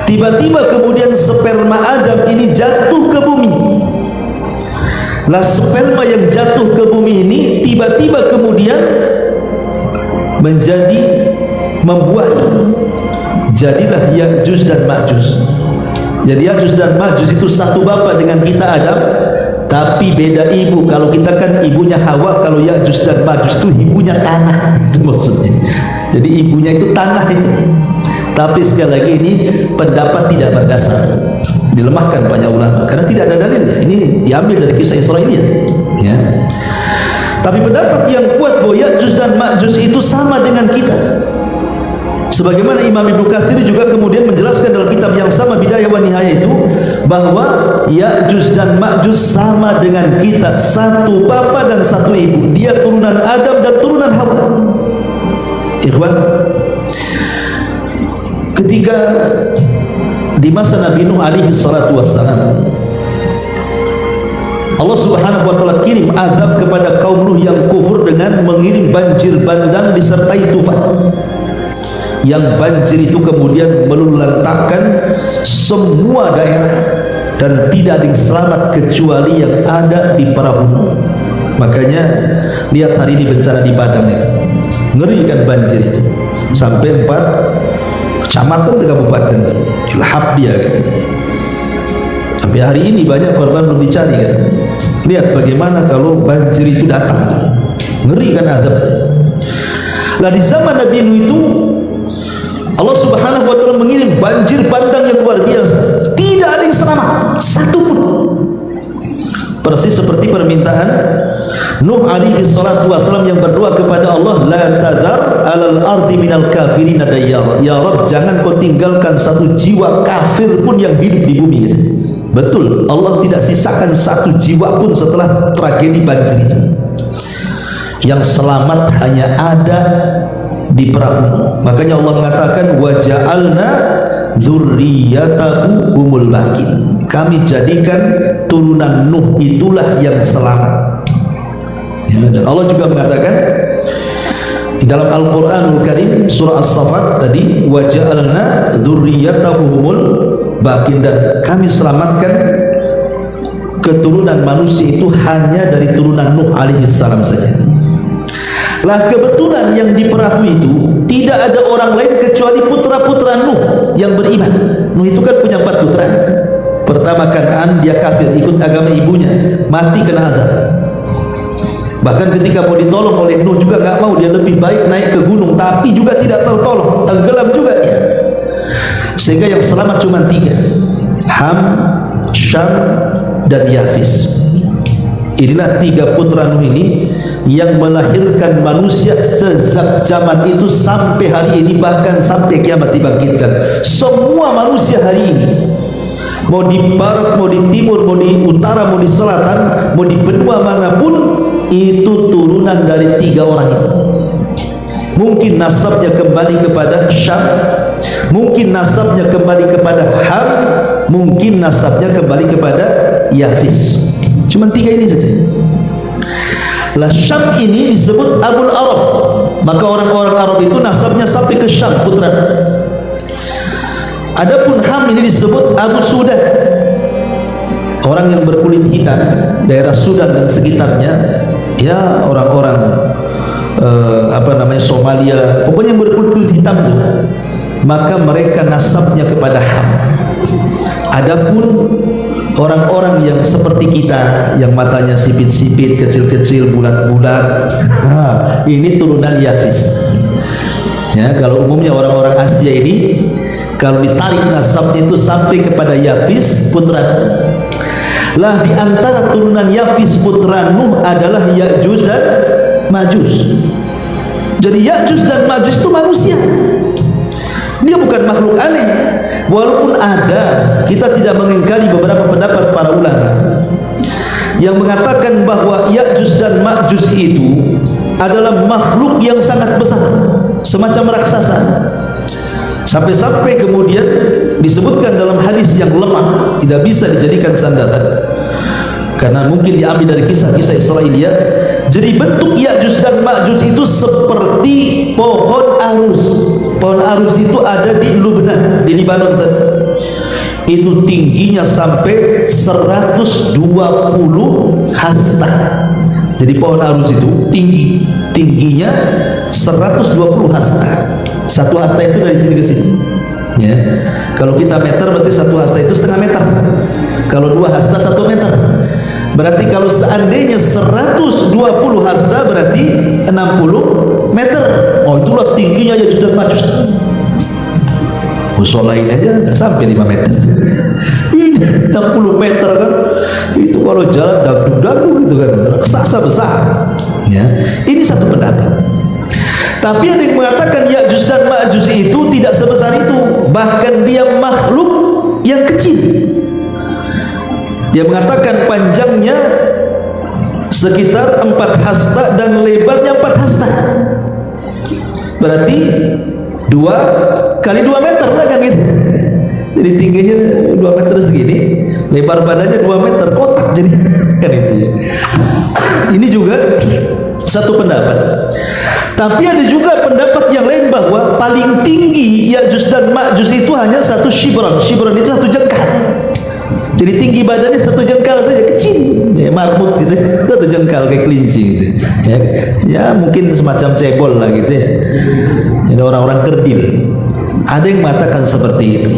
Tiba-tiba kemudian sperma Adam ini jatuh ke bumi. Lah sperma yang jatuh ke bumi ini tiba-tiba kemudian menjadi membuat, jadilah Ya'juj dan Ma'juj. Jadi Ya'juj dan Ma'juj itu satu bapak dengan kita Adam, tapi beda ibu. Kalau kita kan ibunya Hawa, kalau Ya'juj dan Ma'juj itu ibunya tanah, itu maksudnya. Jadi ibunya itu tanah itu. Tapi sekali lagi ini pendapat tidak berdasar, dilemahkan banyak ulama karena tidak ada dalilnya. Ini diambil dari kisah Israiliyat, ya. Tapi pendapat yang kuat bahwa Ya'juj dan Ma'juj itu sama dengan kita, sebagaimana Imam Ibnu Katsir juga kemudian menjelaskan dalam kitab yang sama Bidayah wa Nihayah itu, bahwa Ya'juj dan Ma'juj sama dengan kita, satu bapa dan satu ibu. Dia turunan Adam dan turunan Hawa. Ikhwan, ketika di masa Nabi Nuh alaihi salatu wassalam, Allah Subhanahu wa taala kirim azab kepada kaum Nuh yang kufur dengan mengirim banjir bandang disertai tufan. Yang banjir itu kemudian meluluhlantakkan semua daerah dan tidak ada yang selamat kecuali yang ada di perahu Nuh. Makanya lihat hari ini bencana di Padang itu, ngeri kan banjir itu, sampai 4 kecamatan dan kabupaten dilahap dia kan. Sampai hari ini banyak korban belum dicari kan. Lihat bagaimana kalau banjir itu datang, ngeri kan azabnya. Lah di zaman Nabi Nuh itu Allah Subhanahu wa taala mengirim banjir bandang yang luar biasa. Tidak ada yang selamat satu pun. Persis seperti permintaan Nuh alaihi salatu wasallam yang berdoa kepada Allah, la tadhar alal ardi minal kafirin dayyara. Ya Rabb, jangan kau tinggalkan satu jiwa kafir pun yang hidup di bumi. Betul, Allah tidak sisakan satu jiwa pun setelah tragedi banjir itu. Yang selamat hanya ada di perahu. Makanya Allah mengatakan wa ja'alna dzurriyyatahu humul baqin. Kami jadikan turunan Nuh itulah yang selamat. Ya, dan Allah juga mengatakan di dalam Al-Qur'anul Karim surah As-Saffat tadi, wa ja'alna dzurriyyatahu humul baqin, dan kami selamatkan keturunan manusia itu hanya dari turunan Nuh alaihi salam saja. Lah kebetulan yang di perahu itu tidak ada orang lain kecuali putra-putra Nuh yang beriman. Nuh itu kan punya 4 putra. Pertama Kan'an, dia kafir, ikut agama ibunya, mati kena azab. Bahkan ketika mau ditolong oleh Nuh juga gak mau, dia lebih baik naik ke gunung, tapi juga tidak tertolong, tenggelam juga dia. Sehingga yang selamat cuma 3, Ham, Syam, dan Yafis. Inilah 3 putra Nuh ini yang melahirkan manusia sejak zaman itu sampai hari ini, bahkan sampai kiamat dibangkitkan. Semua manusia hari ini, mau di barat, mau di timur, mau di utara, mau di selatan, mau di benua manapun, itu turunan dari 3 orang itu. Mungkin nasabnya kembali kepada Syam, mungkin nasabnya kembali kepada Ham, mungkin nasabnya kembali kepada Yafis. Cuma 3 ini saja. Lah Syam ini disebut Abul Arab, maka orang-orang Arab itu nasabnya sampai ke Syam, putra. Adapun Ham ini disebut Abu Sudan, orang yang berkulit hitam, daerah Sudan dan sekitarnya, ya orang-orang Somalia, pokoknya yang berkulit hitam itu, maka mereka nasabnya kepada Ham. Adapun orang-orang yang seperti kita, yang matanya sipit-sipit, kecil-kecil, bulat-bulat, ini turunan Yafis. Ya, kalau umumnya orang-orang Asia ini, kalau ditarik nasabnya itu sampai kepada Yafis putra Nuh. Lah di antara turunan Yafis putra Nuh adalah Ya'juj dan Ma'juj. Jadi Ya'juj dan Ma'juj itu manusia. Dia bukan makhluk aneh. Walaupun ada, kita tidak mengingkari beberapa pendapat para ulama yang mengatakan bahwa Ya'juj dan Ma'juj itu adalah makhluk yang sangat besar, semacam raksasa. Sampai-sampai kemudian disebutkan dalam hadis yang lemah, tidak bisa dijadikan sandaran, karena mungkin diambil dari kisah-kisah Israiliyat. Jadi bentuk Ya'juj dan Ma'juj itu seperti pohon arus. Pohon arus itu ada di Lubnan, di Libanon sana. Itu tingginya sampai 120 hasta. Jadi pohon arus itu tingginya 120 hasta. Satu hasta itu dari sini ke sini. Ya. Kalau kita meter berarti satu hasta itu setengah meter. Kalau 2 hasta 1 meter. Berarti kalau seandainya 120 hasta berarti 60 meter. Oh, itulah tingginya Ya'juj dan Ma'juj. Musola ini aja nggak sampai 5 meter. 60 meter kan. Itu kalau jalan dagdug gitu kan, raksasa besar. Ya. Ini satu pendapat. Tapi ada yang mengatakan Ya'juj dan Ma'juj itu tidak sebesar itu, bahkan dia makhluk yang kecil. Dia mungkapkan panjangnya sekitar 4 hasta dan lebarnya 4 hasta. Berarti 2 kali 2 meter lah kan gitu. Jadi tingginya 2 meter segini, lebar badannya 2 meter, kotak jadi kan itu. Ini juga satu pendapat. Tapi ada juga pendapat yang lain bahwa paling tinggi Ya'juj dan Ma'juj itu hanya 1 shibran. Shibran itu 1 jengkal. Jadi tinggi badannya 1 jengkal saja, kecil, ya, marmut gitu, 1 jengkal kayak kelinci gitu. Ya mungkin semacam cebol lah gitu ya. Jadi orang-orang kerdil. Ada yang mengatakan seperti itu.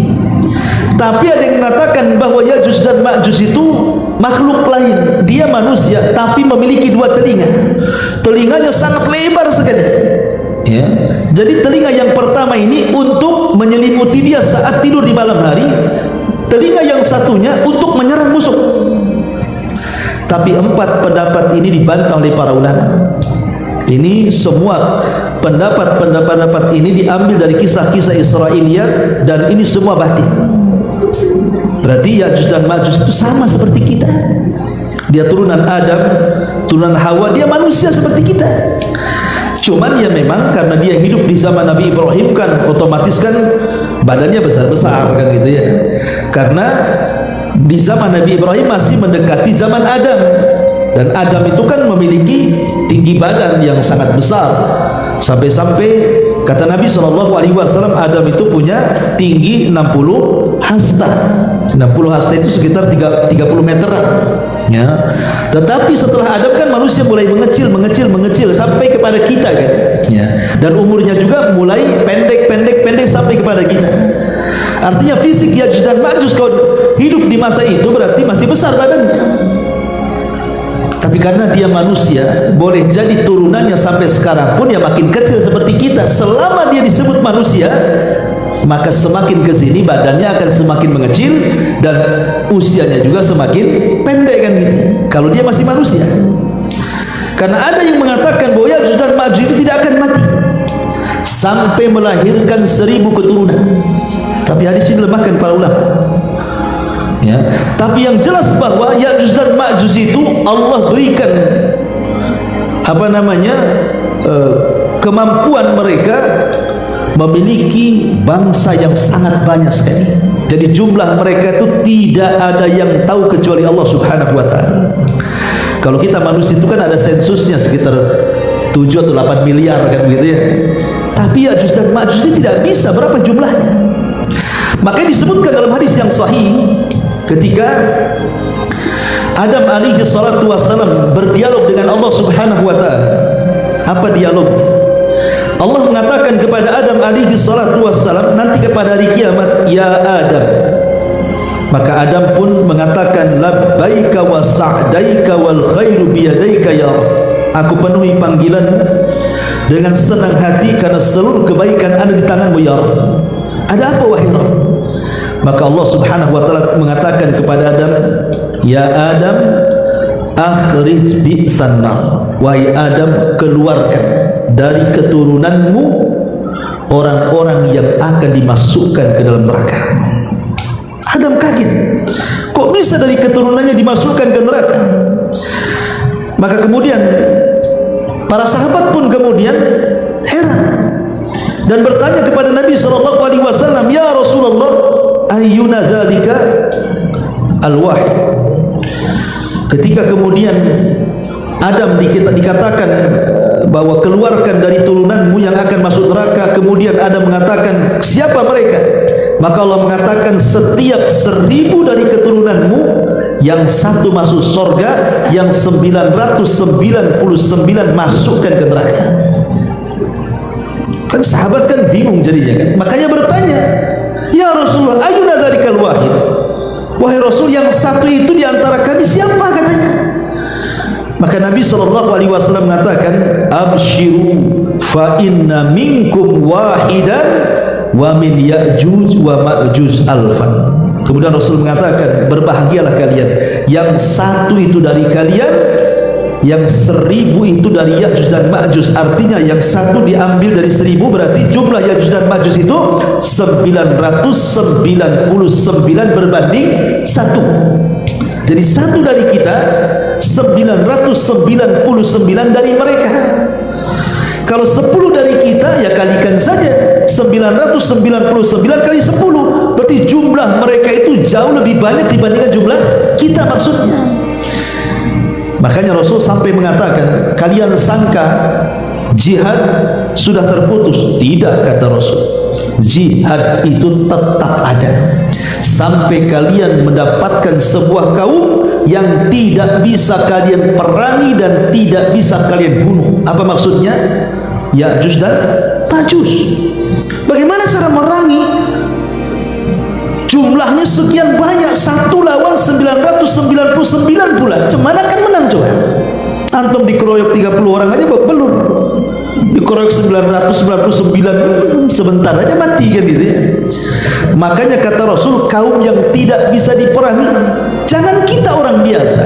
Tapi ada yang mengatakan bahwa Ya'juj dan Ma'juj itu makhluk lain. Dia manusia tapi memiliki 2 telinga. Telinganya sangat lebar sekali. Ya. Jadi telinga yang pertama ini untuk menyelimuti dia saat tidur di malam hari. Telinga yang satunya untuk menyerang musuh. Tapi 4 pendapat ini dibantah oleh para ulama. Ini semua pendapat ini diambil dari kisah-kisah Israiliyat dan ini semua batil. Berarti Ya'juj dan Ma'juj itu sama seperti kita. Dia turunan Adam, turunan Hawa, dia manusia seperti kita. Cuman ya memang karena dia hidup di zaman Nabi Ibrahim kan otomatis kan badannya besar-besar kan gitu ya. Karena di zaman Nabi Ibrahim masih mendekati zaman Adam. Dan Adam itu kan memiliki tinggi badan yang sangat besar. Sampai-sampai kata Nabi SAW, Adam itu punya tinggi 60 hasta. 60 hasta itu sekitar 30 meteran. Ya. Tetapi setelah Adam kan manusia mulai mengecil sampai kepada kita kan. Ya. Dan umurnya juga mulai pendek sampai kepada kita. Artinya fisik Ya'juj dan Ma'juj kalau hidup di masa itu berarti masih besar badannya. Tapi karena dia manusia, boleh jadi turunannya sampai sekarang pun ya makin kecil seperti kita. Selama dia disebut manusia, maka semakin ke sini badannya akan semakin mengecil dan usianya juga semakin pendek kan gitu. Kalau dia masih manusia. Karena ada yang mengatakan bahwa Ya'juj dan Ma'juj itu tidak akan mati sampai melahirkan 1000 keturunan. Tapi hadis ini dilemahkan para ulama. Ya, tapi yang jelas bahwa Ya'juj dan Ma'juj itu Allah berikan kemampuan mereka memiliki bangsa yang sangat banyak sekali. Jadi jumlah mereka itu tidak ada yang tahu kecuali Allah Subhanahu wa taala. Kalau kita manusia itu kan ada sensusnya sekitar 7 atau 8 miliar kan begitu ya. Tapi Ya'juj dan Ma'juj ini tidak bisa berapa jumlahnya. Makanya disebutkan dalam hadis yang sahih ketika Adam alaihi salatu wassalam berdialog dengan Allah Subhanahu wa taala. Apa dialognya? Allah mengatakan kepada Adam alaihi salatu wassalam nanti kepada hari kiamat, ya Adam. Maka Adam pun mengatakan labbaika wa sa'daika wal khairu biyadaika ya Rabb. Aku penuhi panggilan dengan senang hati karena seluruh kebaikan ada di tanganmu ya Rabb. Ada apa wahai Rabb? Maka Allah Subhanahu wa taala mengatakan kepada Adam, ya Adam, akhrij bi'san nar. Wahai Adam, keluarkan dari keturunanmu orang-orang yang akan dimasukkan ke dalam neraka. Adam kaget, kok bisa dari keturunannya dimasukkan ke neraka? Maka kemudian para sahabat pun kemudian heran dan bertanya kepada Nabi SAW, ya Rasulullah, ayyuna dzalika al-wahid. Ketika kemudian Adam dikatakan bahwa keluarkan dari turunanmu yang akan masuk neraka, kemudian Adam mengatakan siapa mereka? Maka Allah mengatakan setiap 1000 dari keturunanmu yang 1 masuk surga, yang 999 masukkan ke neraka. Kan sahabat kan bingung jadinya kan, makanya bertanya, ya Rasulullah, ayyuna dzarikal wahid. Wahai Rasul, yang 1 itu di antara kami siapa katanya? Maka Nabi SAW mengatakan, abshiru fa inna minkum wahidan wa min Ya'juj wa Ma'juj alfan. Kemudian Rasul mengatakan, berbahagialah kalian, yang 1 itu dari kalian, yang 1000 itu dari Ya'juj dan Ma'juj. Artinya yang 1 diambil dari 1000, berarti jumlah Ya'juj dan Ma'juj itu 999 berbanding 1. Jadi 1 dari kita, 999 dari mereka. Kalau 10 dari kita, ya kalikan saja 999 kali 10, berarti jumlah mereka itu jauh lebih banyak dibandingkan jumlah kita maksudnya. Makanya Rasul sampai mengatakan, kalian sangka jihad sudah terputus? Tidak, kata Rasul. Jihad itu tetap ada sampai kalian mendapatkan sebuah kaum yang tidak bisa kalian perangi dan tidak bisa kalian bunuh. Apa maksudnya? Ya'juj dan Ma'juj. Bagaimana cara merangi? Jumlahnya sekian banyak, 1 lawan 999 pula. Cemana kan menang coba? Antum dikeroyok 30 orang aja belum. Dikeroyok 999 sebentar aja mati kan gitu ya. Makanya kata Rasul, kaum yang tidak bisa diperangi. Jangan kita orang biasa.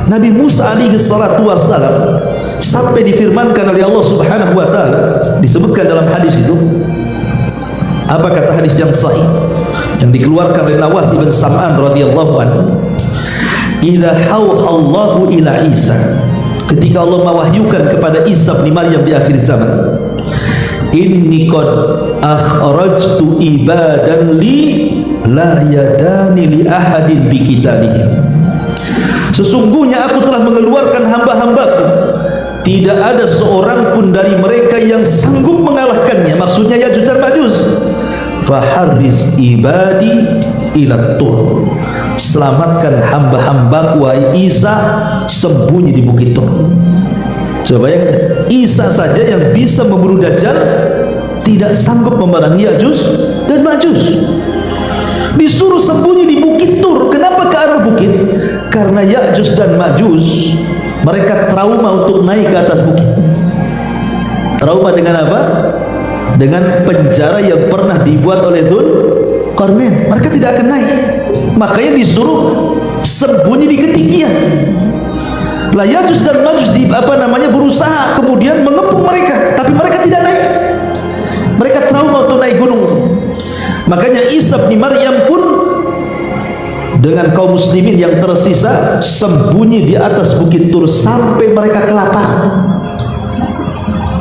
Nabi Musa alaihi salatu wassalam sampai difirmankan oleh Allah Subhanahu wa taala, disebutkan dalam hadis itu. Apa kata hadis yang sahih yang dikeluarkan oleh Nawas ibn Sam'an radhiyallahu anhu? Idza hauhallahu ila Isa, ketika Allah mewahyukan kepada Isa bin Maryam di akhir zaman, inni qad akhrajtu ibadan li la yadani li ahadin bi qitalihim. Sesungguhnya aku telah mengeluarkan hamba-hambaku, tidak ada seorang pun dari mereka yang sanggup mengalahkannya. Maksudnya Ya'juj dan Ma'juj. Faharris ibadi ila Tur, selamatkan hamba-hambaku wahai Isa, sembunyi di bukit Tur. Coba bayangkan, Isa saja yang bisa membunuh Dajjal tidak sanggup memerangi Ya'juj dan Ma'juj. Disuruh sembunyi di bukit Tur. Kenapa ke arah bukit? Karena Ya'juj dan Ma'juj mereka trauma untuk naik ke atas bukit. Trauma dengan apa? Dengan penjara yang pernah dibuat oleh Dzulqarnain. Mereka tidak akan naik. Makanya disuruh sembunyi di ketinggian. Lah Ya'juj dan Ma'juj berusaha kemudian mengepung mereka, tapi mereka tidak naik. Mereka trauma untuk naik gunung. Makanya Isa bin Maryam pun dengan kaum muslimin yang tersisa sembunyi di atas bukit Tur sampai mereka kelaparan.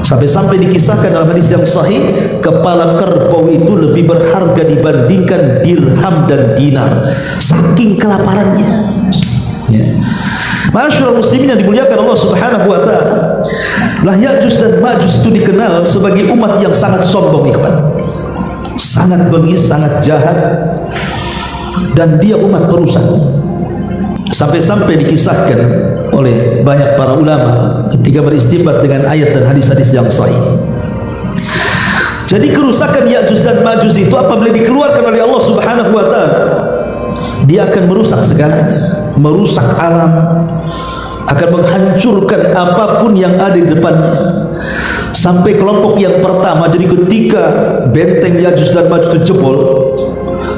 Sampai dikisahkan dalam hadis yang sahih, kepala kerbau itu lebih berharga dibandingkan dirham dan dinar, saking kelaparannya. Ya. Masyaallah muslimin yang dimuliakan Allah Subhanahu wa taala. Lah Ya'juj dan Ma'juj itu dikenal sebagai umat yang sangat sombong, ikhwan. Sangat bengis, sangat jahat, dan dia umat perusak. Sampai-sampai dikisahkan oleh banyak para ulama ketika beristinbat dengan ayat dan hadis-hadis yang sahih. Jadi kerusakan Ya'juj dan Ma'juj itu apabila dikeluarkan oleh Allah Subhanahu wa taala, dia akan merusak segalanya, merusak alam, akan menghancurkan apapun yang ada di depannya. Sampai kelompok yang pertama, jadi ketika benteng Ya'juj dan Ma'juj itu jebol,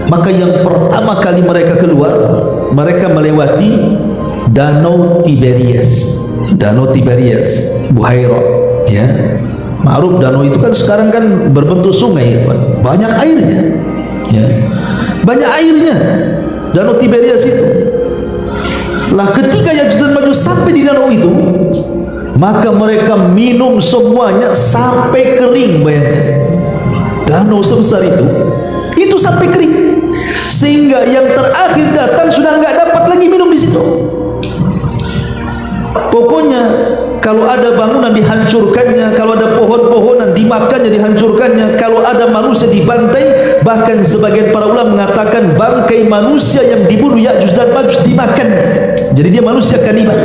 maka yang pertama kali mereka keluar, mereka melewati Danau Tiberias. Danau Tiberias, Buhairah, ya. Ma'ruf danau itu kan sekarang kan berbentuk sungai, banyak airnya, ya. Banyak airnya Danau Tiberias itu. Lah ketika Ya'juj dan Ma'juj sampai di danau itu, maka mereka minum semuanya sampai kering. Bayangkan, danau sebesar itu sampai kering, sehingga yang terakhir datang sudah nggak dapat lagi minum di situ. Pokoknya kalau ada bangunan dihancurkannya, kalau ada pohon-pohonan dimakannya, dihancurkannya, kalau ada manusia dibantai, bahkan sebagian para ulama mengatakan bangkai manusia yang dibunuh Ya'juj dan Ma'juj dimakan. Jadi dia manusia kanibal.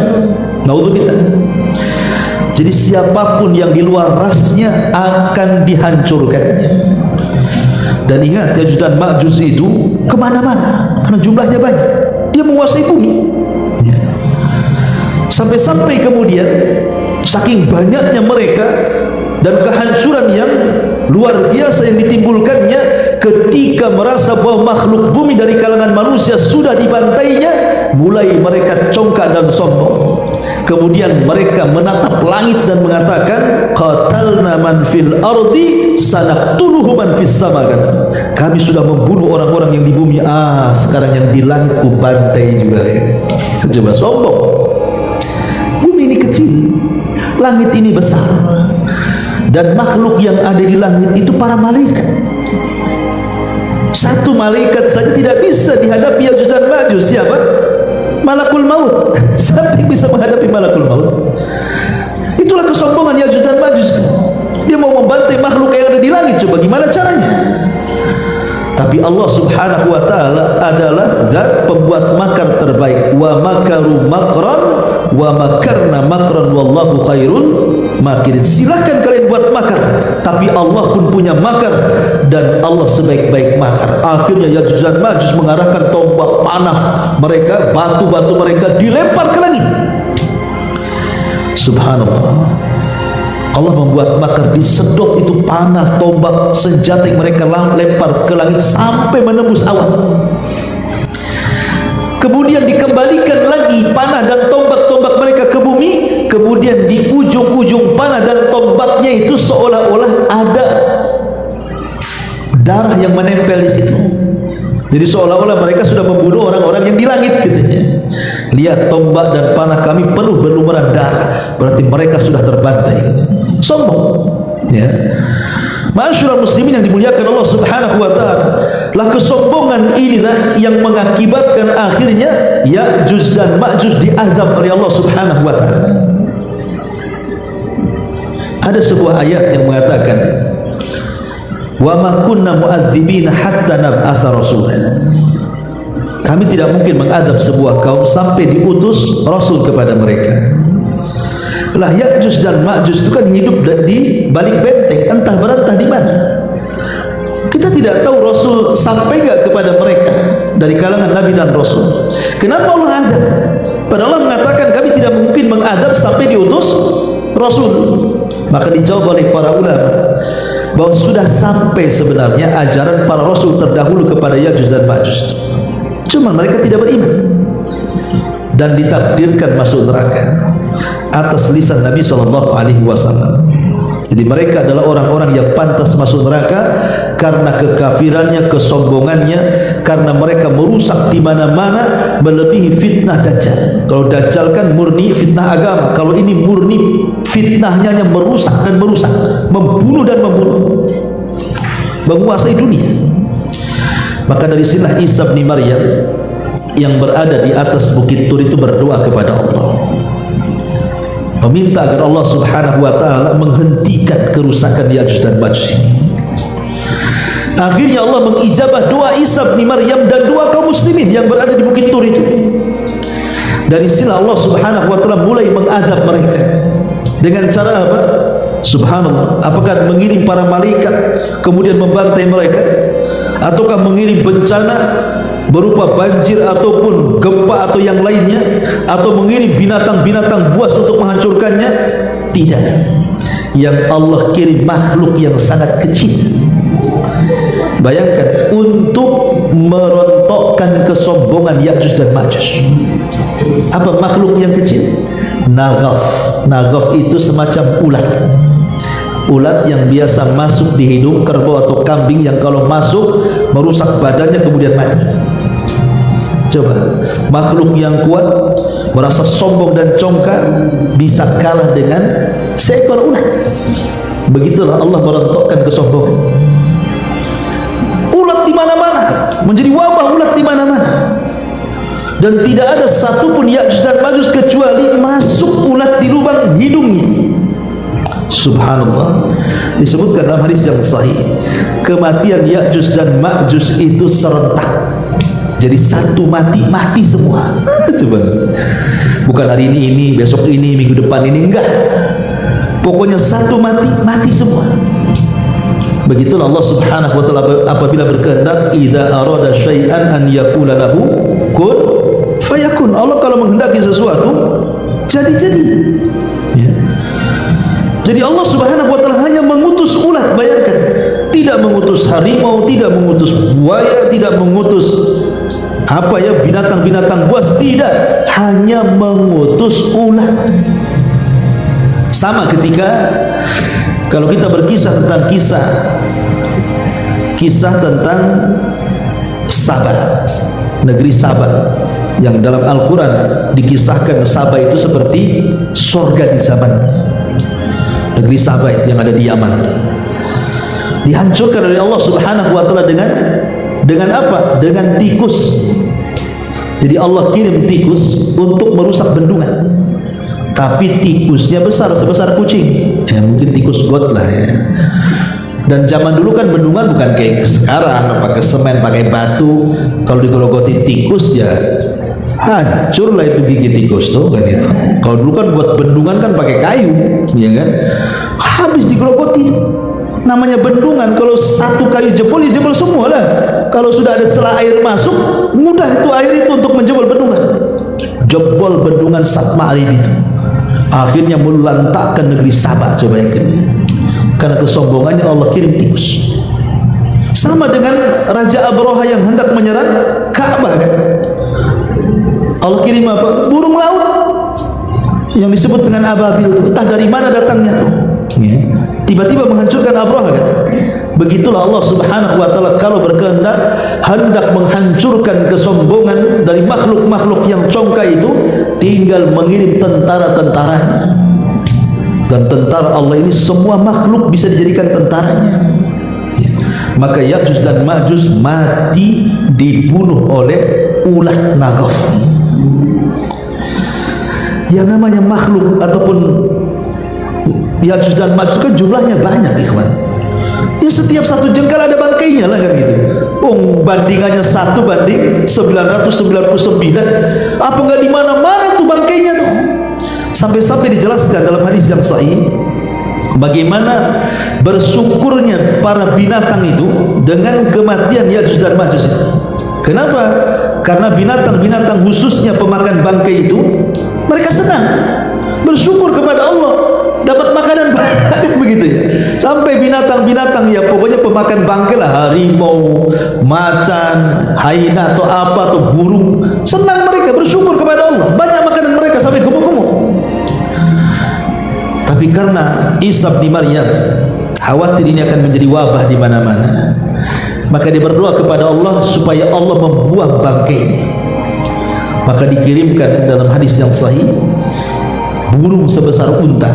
Naudzubillah. Jadi siapapun yang di luar rasnya akan dihancurkannya. Dan ingat, Ya'juj dan Ma'juj itu kemana-mana karena jumlahnya banyak. Dia menguasai bumi, ya. Sampai-sampai kemudian saking banyaknya mereka dan kehancuran yang luar biasa yang ditimbulkannya, ketika merasa bahwa makhluk bumi dari kalangan manusia sudah dibantainya, mulai mereka congkak dan sombong. Kemudian mereka menatap langit dan mengatakan, qatalna man fil ardi sanaktuluhu man fis sama. Kata, kami sudah membunuh orang-orang yang di bumi, sekarang yang di langit ku bantai juga, ya. Coba sombong. Bumi ini kecil, langit ini besar, dan makhluk yang ada di langit itu para malaikat. Satu malaikat saja tidak bisa dihadapi Ya'juj dan Ma'juj. Siapa? Malakul maut. Sampai bisa menghadapi malakul maut. Itulah kesombongan Ya'juj dan Ma'juj. Dia mau membantai makhluk yang ada di langit. Coba gimana caranya? Tapi Allah Subhanahu wa taala adalah zat pembuat makar terbaik. Wa makaru makran wa makarna makran wallahu khairul makirin. Silahkan kalian buat makar, tapi Allah pun punya makar, dan Allah sebaik-baik makar. Akhirnya Ya'juj dan Ma'juj mengarahkan tombak panah mereka, batu-batu mereka dilempar ke langit. Subhanallah, Allah membuat makar, disedot itu panah, tombak, senjata yang mereka lempar ke langit sampai menembus awan. Kemudian dikembalikan lagi panah dan tombak-tombak mereka ke bumi. Kemudian di ujung-ujung panah dan tombaknya itu seolah-olah ada darah yang menempel di situ. Jadi seolah-olah mereka sudah membunuh orang-orang yang di langit, katanya. Lihat, tombak dan panah kami penuh berlumuran darah, berarti mereka sudah terbantai. Sombong, ya. Masyaallah muslimin yang dimuliakan Allah Subhanahu wa taala. Lah kesombongan inilah yang mengakibatkan akhirnya Ya'juj dan Ma'juj diazab oleh Allah Subhanahu wa taala. Ada sebuah ayat yang mengatakan, wa ma kunna mu'adzibina hatta nab'atsa rasulan. Kami tidak mungkin mengadab sebuah kaum sampai diutus rasul kepada mereka. Lah Ya'juj dan Ma'juj itu kan hidup di balik benteng, entah berentah di mana. Kita tidak tahu Rasul sampai enggak kepada mereka dari kalangan Nabi dan Rasul. Kenapa Allah adab? Padahal Allah mengatakan kami tidak mungkin mengadab sampai diutus Rasul. Maka dijawab oleh para ulama bahwa sudah sampai sebenarnya ajaran para Rasul terdahulu kepada Ya'juj dan Ma'juj. Cuma mereka tidak beriman dan ditakdirkan masuk neraka. atas lisan Nabi SAW. Jadi mereka adalah orang-orang yang pantas masuk neraka karena kekafirannya, kesombongannya, karena mereka merusak di mana-mana, melebihi fitnah Dajjal. Kalau Dajjal kan murni fitnah agama, kalau ini murni fitnahnya yang merusak dan merusak, membunuh dan membunuh, menguasai dunia. Maka dari sinilah Isa bin Maryam yang berada di atas bukit Tur itu berdoa kepada Allah, meminta agar Allah Subhanahu wa taala menghentikan kerusakan Ya'juj dan Ma'juj ini. Akhirnya Allah mengijabah doa Isa bin Maryam dan doa kaum muslimin yang berada di bukit Tur itu. Dari sini Allah Subhanahu wa taala mulai mengadab mereka. Dengan cara apa? Subhanallah. Apakah mengirim para malaikat kemudian membantai mereka, ataukah mengirim bencana berupa banjir ataupun gempa atau yang lainnya, atau mengirim binatang-binatang buas untuk menghancurkannya? Tidak. Yang Allah kirim makhluk yang sangat kecil. Bayangkan, untuk merontokkan kesombongan Ya'juj dan Ma'juj. Apa makhluk yang kecil? Naghaf. Naghaf itu semacam ulat. Ulat yang biasa masuk di hidung kerbau atau kambing, yang kalau masuk merusak badannya kemudian mati. Coba, makhluk yang kuat, merasa sombong dan congkak, bisa kalah dengan seekor ulat. Begitulah Allah merontokkan kesombongan. Ulat di mana-mana, menjadi wabah ulat di mana-mana. Dan tidak ada satupun Ya'juj dan Ma'juj kecuali masuk ulat di lubang hidungnya. Subhanallah. Disebutkan dalam hadis yang sahih, kematian Ya'juj dan Ma'juj itu serentak. Jadi satu mati, mati semua. Coba, bukan hari ini, besok ini, minggu depan ini, enggak. Pokoknya satu mati, mati semua. Begitulah Allah Subhanahu wa taala apabila berkehendak, idza arada syai'an an yaqula lahu kun fayakun. Allah kalau menghendaki sesuatu, jadi-jadi. Ya. Jadi Allah Subhanahu wa taala hanya mengutus ulat, bayangkan. Tidak mengutus harimau, tidak mengutus buaya, tidak mengutus binatang-binatang buas, tidak, hanya mengutus ulat. Sama ketika kalau kita berkisah tentang kisah tentang Saba, negeri Saba, yang dalam Al-Quran dikisahkan Saba itu seperti surga di zamannya. Negeri Saba itu yang ada di Yaman, dihancurkan oleh Allah Subhanahu wa taala dengan apa? Dengan tikus. Jadi Allah kirim tikus untuk merusak bendungan. Tapi tikusnya besar, sebesar kucing. Ya, mungkin tikus got lah ya. Dan zaman dulu kan bendungan bukan kayak sekarang, pakai semen, pakai batu. Kalau digerogoti tikus ya hancur lah itu gigi tikus tuh kan itu. Kalau dulu kan buat bendungan kan pakai kayu, ya kan? Habis digerogoti. Namanya bendungan, kalau satu kayu jebol ya jebol semua lah. Kalau sudah ada celah air masuk, mudah itu air itu untuk menjebol bendungan. Jebol bendungan Satma Arib itu, akhirnya melantakkan negeri Saba. Coba yakin, karena kesombongannya Allah kirim tikus. Sama dengan Raja Abraha yang hendak menyerang Ka'bah kan, Allah kirim apa? Burung laut yang disebut dengan ababil. Entah dari mana datangnya tuh, ya. Tiba-tiba menghancurkan Abraha kan. Begitulah Allah Subhanahu wa taala kalau berkehendak hendak menghancurkan kesombongan dari makhluk-makhluk yang congkak itu, tinggal mengirim tentara-tentaranya. Dan tentara Allah ini semua makhluk bisa dijadikan tentaranya. Ya. Maka Ya'juj dan Ma'juj mati dibunuh oleh ulat Naghaf. Yang namanya makhluk ataupun Ya'juj dan Ma'juj kan jumlahnya banyak, ikhwan. Ya setiap satu jengkal ada bangkainya lah kan gitu. Bandingannya 1 banding 999. Apa enggak di mana-mana tuh bangkainya tuh. Sampai-sampai dijelaskan dalam hadis yang sahih bagaimana bersyukurnya para binatang itu dengan kematian Ya'juj dan Ma'juj itu. Kenapa? Karena binatang-binatang khususnya pemakan bangkai itu mereka senang, bersyukur kepada Allah, dapat makanan banyak begitu ya. Sampai binatang-binatang ya pokoknya pemakan bangkai lah, harimau, macan, hyena atau apa atau burung, senang mereka, bersyukur kepada Allah, banyak makanan mereka sampai gemuk-gemuk. Tapi karena Isa bin Maryam khawatir ini akan menjadi wabah di mana-mana, maka dia berdoa kepada Allah supaya Allah membuang bangkainya. Maka dikirimkan dalam hadis yang sahih burung sebesar unta,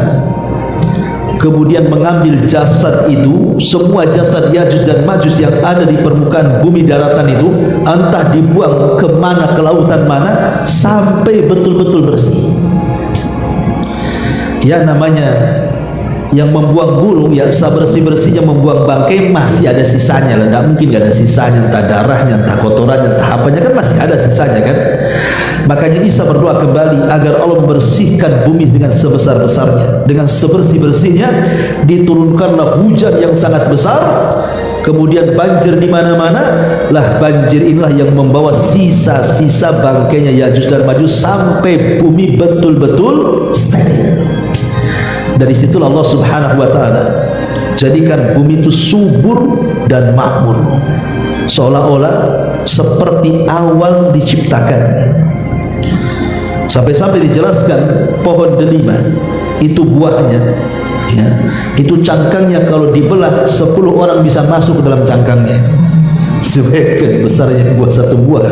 kemudian mengambil jasad itu, semua jasad Yajuj dan Majuj yang ada di permukaan bumi daratan itu, entah dibuang ke mana, ke lautan mana, sampai betul-betul bersih. Ya, namanya yang membuang burung, ya sebersih-bersihnya membuang bangkai masih ada sisanya lah. Tidak mungkin gak ada sisanya, entah darahnya, entah kotorannya, entah apanya, kan masih ada sisanya kan. Makanya Isa berdoa kembali agar Allah membersihkan bumi dengan sebesar-besarnya, dengan sebersih-bersihnya. Diturunkanlah hujan yang sangat besar, kemudian banjir di mana-mana. Lah banjir inilah yang membawa sisa-sisa bangkainya Yajuj dan Majuj sampai bumi betul-betul steril. Dari situlah Allah Subhanahu wa taala jadikan bumi itu subur dan makmur, seolah-olah seperti awal diciptakannya. Sampai-sampai dijelaskan pohon delima itu buahnya, ya, itu cangkangnya kalau dibelah 10 orang bisa masuk ke dalam cangkangnya. Sebagian besarnya buah satu buah.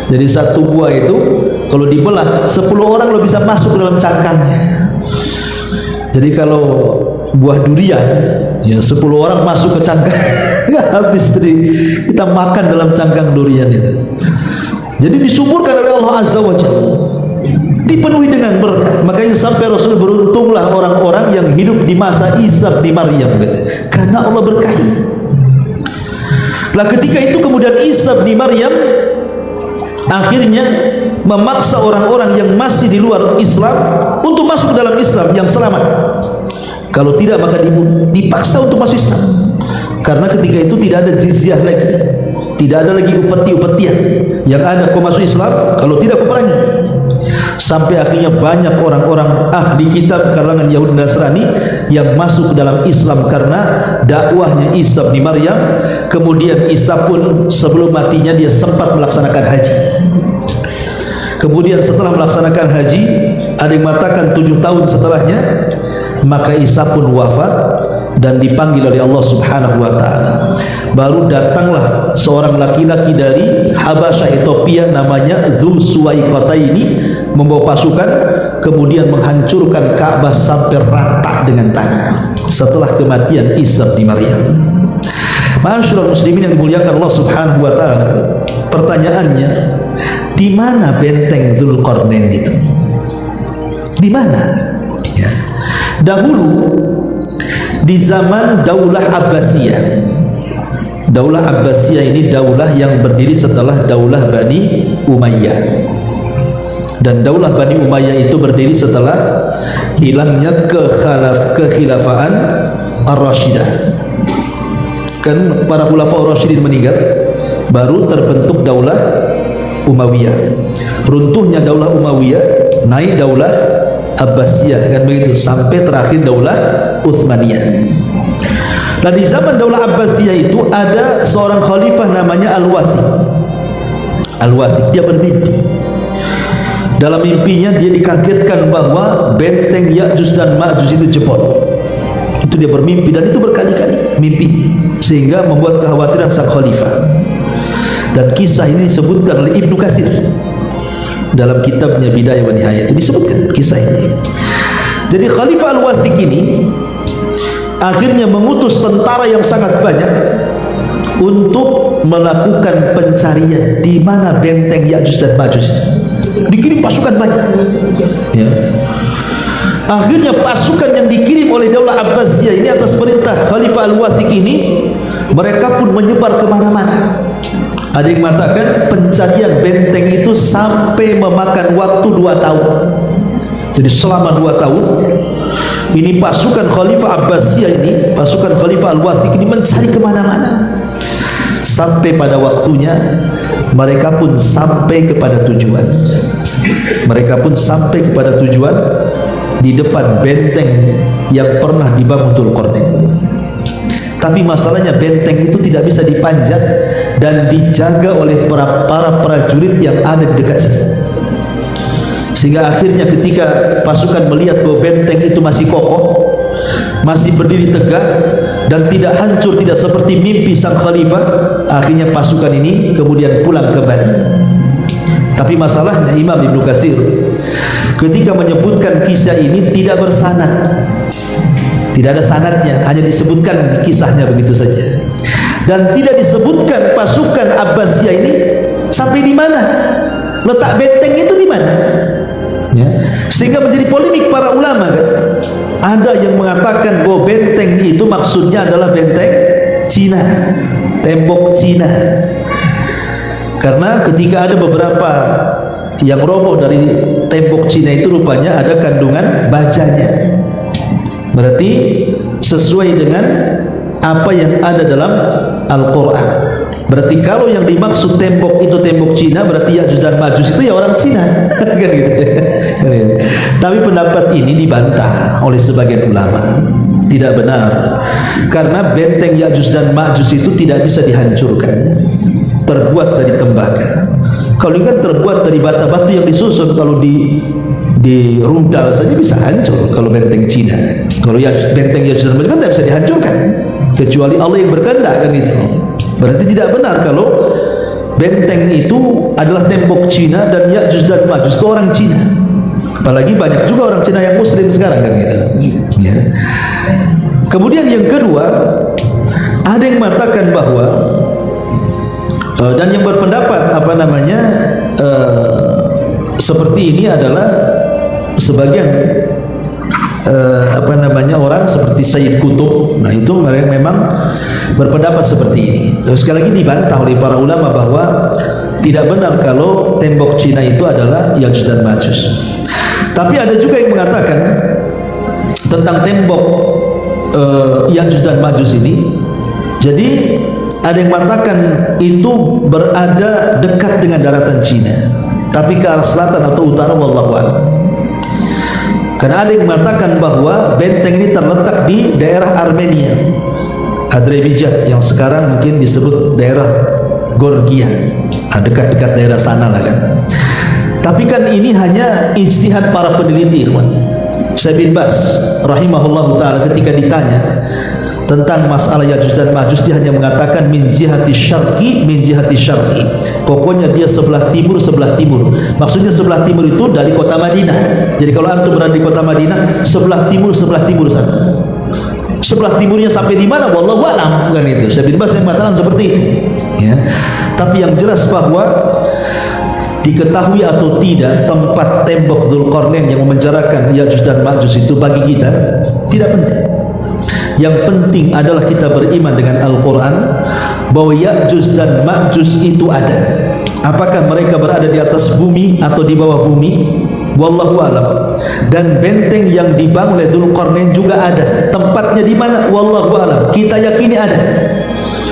Jadi satu buah itu kalau dibelah 10 orang lo bisa masuk ke dalam cangkangnya. Jadi kalau buah durian, ya 10 orang masuk ke cangkang, nggak habis kita makan dalam cangkang durian itu. Jadi disuburkan oleh Allah Azza wa Jalla, dipenuhi dengan berkah. Makanya sampai Rasul, beruntunglah orang-orang yang hidup di masa Isa bin Maryam, karena Allah berkahi. Lah ketika itu kemudian Isa bin Maryam akhirnya memaksa orang-orang yang masih di luar Islam untuk masuk ke dalam Islam yang selamat. Kalau tidak maka dibunuh. Dipaksa untuk masuk Islam, karena ketika itu tidak ada jizyah lagi, tidak ada lagi upeti-upetian. Yang ada kau masuk Islam, kalau tidak kau perangi. Sampai akhirnya banyak orang-orang ahli kitab kalangan Yahudi dan Nasrani yang masuk ke dalam Islam karena dakwahnya Isa bin Maryam. Kemudian Isa pun sebelum matinya dia sempat melaksanakan haji. Kemudian setelah melaksanakan haji, ada yang mengatakan 7 tahun setelahnya, maka Isa pun wafat dan dipanggil oleh Allah Subhanahu wa taala. Baru datanglah seorang laki-laki dari Habasyah Ethiopia namanya Dzul Suwaikataini membawa pasukan, kemudian menghancurkan Ka'bah sampai rata dengan tanah setelah kematian Isa bin Maryam. Ma'asyiral muslimin yang dimuliakan Allah Subhanahu wa taala, pertanyaannya, di mana benteng Dzulqarnain itu? Di mana? Ya. Dahulu di zaman Daulah Abbasiyah. Daulah Abbasiyah ini daulah yang berdiri setelah Daulah Bani Umayyah. Dan Daulah Bani Umayyah itu berdiri setelah hilangnya kekhilafaan Ar-Rasyidah. Kan para khulafa Ar-Rasyidin meninggal, baru terbentuk Daulah Umayyah. Runtuhnya Daulah Umayyah, naik Daulah Abbasiyah, kan begitu, sampai terakhir Daulah Utsmaniyah. Nah, di zaman Daulah Abbasiyah itu ada seorang khalifah namanya Al-Wathiq. Al-Wathiq dia bermimpi. Dalam mimpinya dia dikagetkan bahwa benteng Ya'juj dan Ma'juj itu jebol. Itu dia bermimpi, dan itu berkali-kali mimpinya, sehingga membuat kekhawatiran sang khalifah. Dan kisah ini disebutkan oleh Ibnu Katsir dalam kitabnya Bidayah wa Nihayah, itu disebutkan kisah ini. Jadi Khalifah Al-Wathiq ini akhirnya mengutus tentara yang sangat banyak untuk melakukan pencarian di mana benteng Ya'juj dan Ma'juj itu. Dikirim pasukan banyak, ya. Akhirnya pasukan yang dikirim oleh Daulah Abbasiyah ini atas perintah Khalifah Al-Wathiq ini, mereka pun menyebar kemana-mana. Ada yang mengatakan pencarian benteng itu sampai memakan waktu 2 tahun. Jadi selama 2 tahun ini pasukan Khalifah Abbasiyah ini, pasukan Khalifah Al-Wathiq ini mencari kemana-mana. Sampai pada waktunya mereka pun sampai kepada tujuan. Mereka pun sampai kepada tujuan di depan benteng yang pernah dibangun Dzulqarnain. Tapi masalahnya benteng itu tidak bisa dipanjat dan dijaga oleh para prajurit yang ada di dekat situ. Sehingga akhirnya ketika pasukan melihat bahwa benteng itu masih kokoh, masih berdiri tegak dan tidak hancur, tidak seperti mimpi sang khalifah, akhirnya pasukan ini kemudian pulang kembali. Tapi masalahnya Imam Ibnu Katsir ketika menyebutkan kisah ini tidak bersanad, tidak ada sanadnya, hanya disebutkan kisahnya begitu saja, dan tidak disebutkan pasukan Abbasiyah ini sampai di mana, letak benteng itu di mana, ya. Sehingga menjadi polemik para ulama kan. Ada yang mengatakan bahwa benteng itu maksudnya adalah benteng Cina, tembok Cina, karena ketika ada beberapa yang roboh dari tembok Cina itu rupanya ada kandungan bajanya. Berarti sesuai dengan apa yang ada dalam Al-Quran. Berarti kalau yang dimaksud tembok itu tembok Cina, berarti Ya'juj dan Ma'juj itu ya orang Cina. Kan gitu. Tapi pendapat ini dibantah oleh sebagian ulama. Tidak benar, karena benteng Ya'juj dan Ma'juj itu tidak bisa dihancurkan, terbuat dari tembaga. Kalau ini kan terbuat dari bata-batu yang disusun, kalau di rudal saja bisa hancur. Kalau benteng Cina, kalau benteng Ya'juj dan Ma'juj kan tidak bisa dihancurkan kecuali Allah yang berkehendak, kan itu. Berarti tidak benar kalau benteng itu adalah tembok Cina dan Ya'juj dan Ma'juj itu orang Cina. Apalagi banyak juga orang Cina yang muslim sekarang, kan gitu. Ya. Kemudian yang kedua, ada yang mengatakan bahwa dan yang berpendapat seperti ini adalah sebagian orang seperti Sayyid Qutb. Nah, itu mereka memang berpendapat seperti ini. Terus sekali lagi dibantah oleh para ulama bahwa tidak benar kalau tembok Cina itu adalah Ya'juj dan Ma'juj. Tapi ada juga yang mengatakan tentang tembok Ya'juj dan Ma'juj ini. Jadi ada yang mengatakan itu berada dekat dengan daratan Cina, tapi ke arah selatan atau utara, wallahu a'lam. Karena ada yang mengatakan bahwa benteng ini terletak di daerah Armenia, Azerbaijan, yang sekarang mungkin disebut daerah Georgia, dekat-dekat daerah sana lah kan. Tapi kan ini hanya ijtihad para peneliti, ikhwan. Syekh bin Baz rahimahullah ta'ala ketika ditanya tentang masalah Ya'juj dan Ma'juj, dia hanya mengatakan min jihati syarqi, min jihati syarqi. Pokoknya dia sebelah timur, sebelah timur. Maksudnya sebelah timur itu dari kota Madinah. Jadi kalau antum berada di kota Madinah, sebelah timur sana. Sebelah timurnya sampai di mana? Wallahu a'lam, kan itu. Syekh bin Baz yang mengatakan seperti itu. Ya. Tapi yang jelas bahwa diketahui atau tidak tempat tembok Dzulqarnain yang memenjarakan Ya'juj dan Ma'juj itu bagi kita tidak penting. Yang penting adalah kita beriman dengan Al-Quran bahwa Ya'juj dan Ma'juj itu ada. Apakah mereka berada di atas bumi atau di bawah bumi? Wallahu a'lam. Dan benteng yang dibangun oleh Dzulqarnain juga ada. Tempatnya di mana? Wallahu a'lam. Kita yakini ada.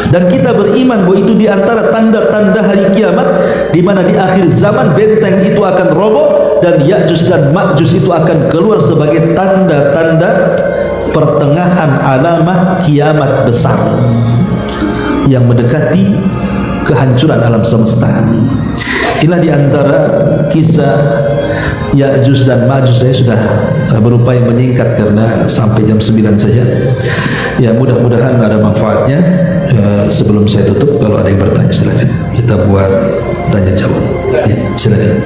Dan kita beriman bahwa itu di antara tanda-tanda hari kiamat, di mana di akhir zaman benteng itu akan roboh dan Ya'juj dan Ma'juj itu akan keluar sebagai tanda-tanda pertengahan alamah kiamat besar yang mendekati kehancuran alam semesta. Inilah di antara kisah Ya'juj dan Ma'juj. Saya sudah berupaya menyingkat karena sampai jam 9 saja. Ya, mudah-mudahan ada manfaatnya. Sebelum saya tutup, kalau ada yang bertanya silakan. Kita buat tanya jawab. Ya, silakan.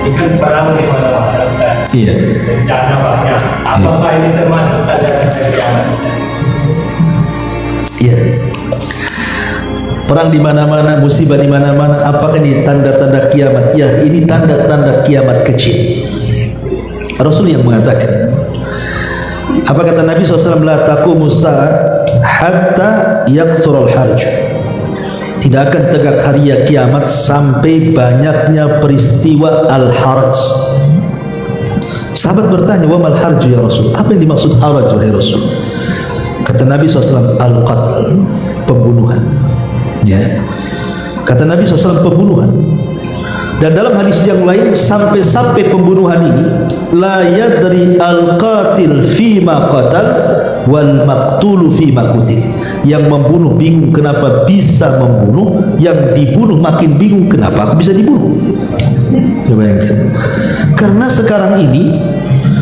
Ini kan perang di mana-mana, Ustaz. Iya. Bencana banyak. Apakah ini termasuk tanda-tanda kiamat? Iya. Perang di mana-mana, musibah di mana-mana. Apakah ini tanda-tanda kiamat? Ya, ini tanda-tanda kiamat kecil. Rasul yang mengatakan. Apa kata Nabi SAW? La taqumu sa'ah hatta yaqsurul harj. Tidak akan tegak hari kiamat sampai banyaknya peristiwa al-harj. Sahabat bertanya, wa mal harj ya Rasul? Apa yang dimaksud haraj wahai Rasul? Kata Nabi SAW, al-qatl, pembunuhan. Ya. Kata Nabi SAW, pembunuhan. Dan dalam hadis yang lain, sampai-sampai pembunuhan ini la yadri al-qatil fima qatal wal maqtulu fi maqutil. Yang membunuh bingung kenapa bisa membunuh, yang dibunuh makin bingung kenapa aku bisa dibunuh. Coba bayangkan. Karena sekarang ini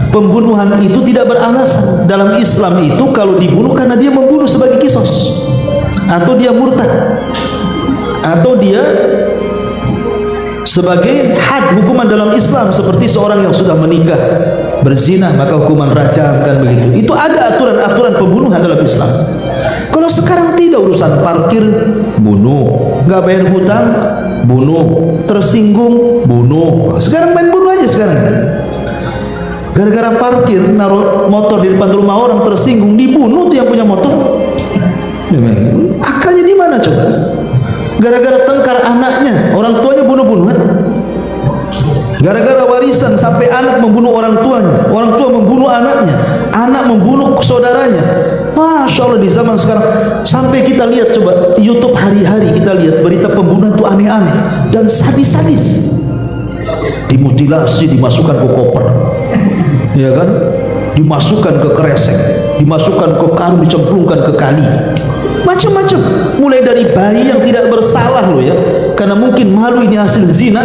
pembunuhan itu tidak beralasan. Dalam Islam itu kalau dibunuh karena dia membunuh sebagai kisos, atau dia murtad, atau dia sebagai had hukuman dalam Islam, seperti seorang yang sudah menikah berzina maka hukuman rajam, kan begitu. Itu ada aturan-aturan pembunuhan dalam Islam. Kalau sekarang tidak, urusan parkir bunuh, nggak bayar hutang bunuh, tersinggung bunuh. Sekarang main bunuh aja sekarang. Gara-gara parkir naruh motor di depan rumah orang, tersinggung dibunuh tuh yang punya motor. Akalnya di mana coba? Gara-gara tengkar anaknya, orang tuanya bunuh-bunuhan. Gara-gara warisan sampai anak membunuh orang tuanya, orang tua membunuh anaknya, anak membunuh saudaranya. Masya Allah, di zaman sekarang sampai kita lihat, coba YouTube hari-hari kita lihat berita pembunuhan itu aneh-aneh dan sadis-sadis. Dimutilasi, dimasukkan ke koper, ya kan? Dimasukkan ke kresek, dimasukkan ke karung, dicemplungkan ke kali. Macam-macam, mulai dari bayi yang tidak bersalah loh ya, karena mungkin malu ini hasil zina,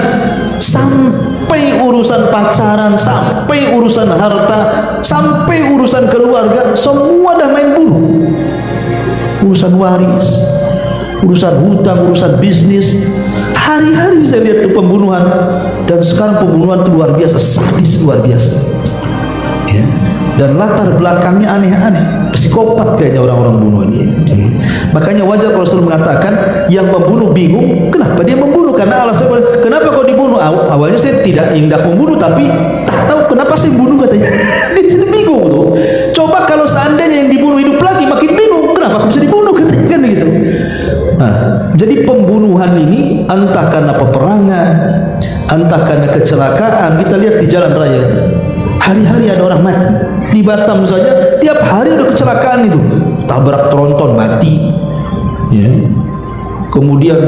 sampai urusan pacaran, sampai urusan harta, sampai urusan keluarga, semua dah main bunuh. Urusan waris, urusan hutang, urusan bisnis, hari-hari saya lihat tuh pembunuhan. Dan sekarang pembunuhan itu luar biasa, sadis luar biasa ya. Dan latar belakangnya aneh-aneh, psikopat kayaknya orang-orang bunuh ini. Makanya wajar kalau Rasul mengatakan yang membunuh bingung kenapa dia membunuh, karena alasan kenapa kau dibunuh. Awalnya saya tidak hendak membunuh, tapi tak tahu kenapa saya bunuh, katanya. Dia jadi bingung tuh. Coba kalau seandainya yang dibunuh hidup lagi, makin bingung kenapa aku bisa dibunuh, katanya, kan begitu. Nah, jadi pembunuhan ini entah karena peperangan, entah karena kecelakaan. Kita lihat di jalan raya, hari-hari ada orang mati. Di Batam saja tiap hari ada kecelakaan itu, tabrak tronton mati ya. Kemudian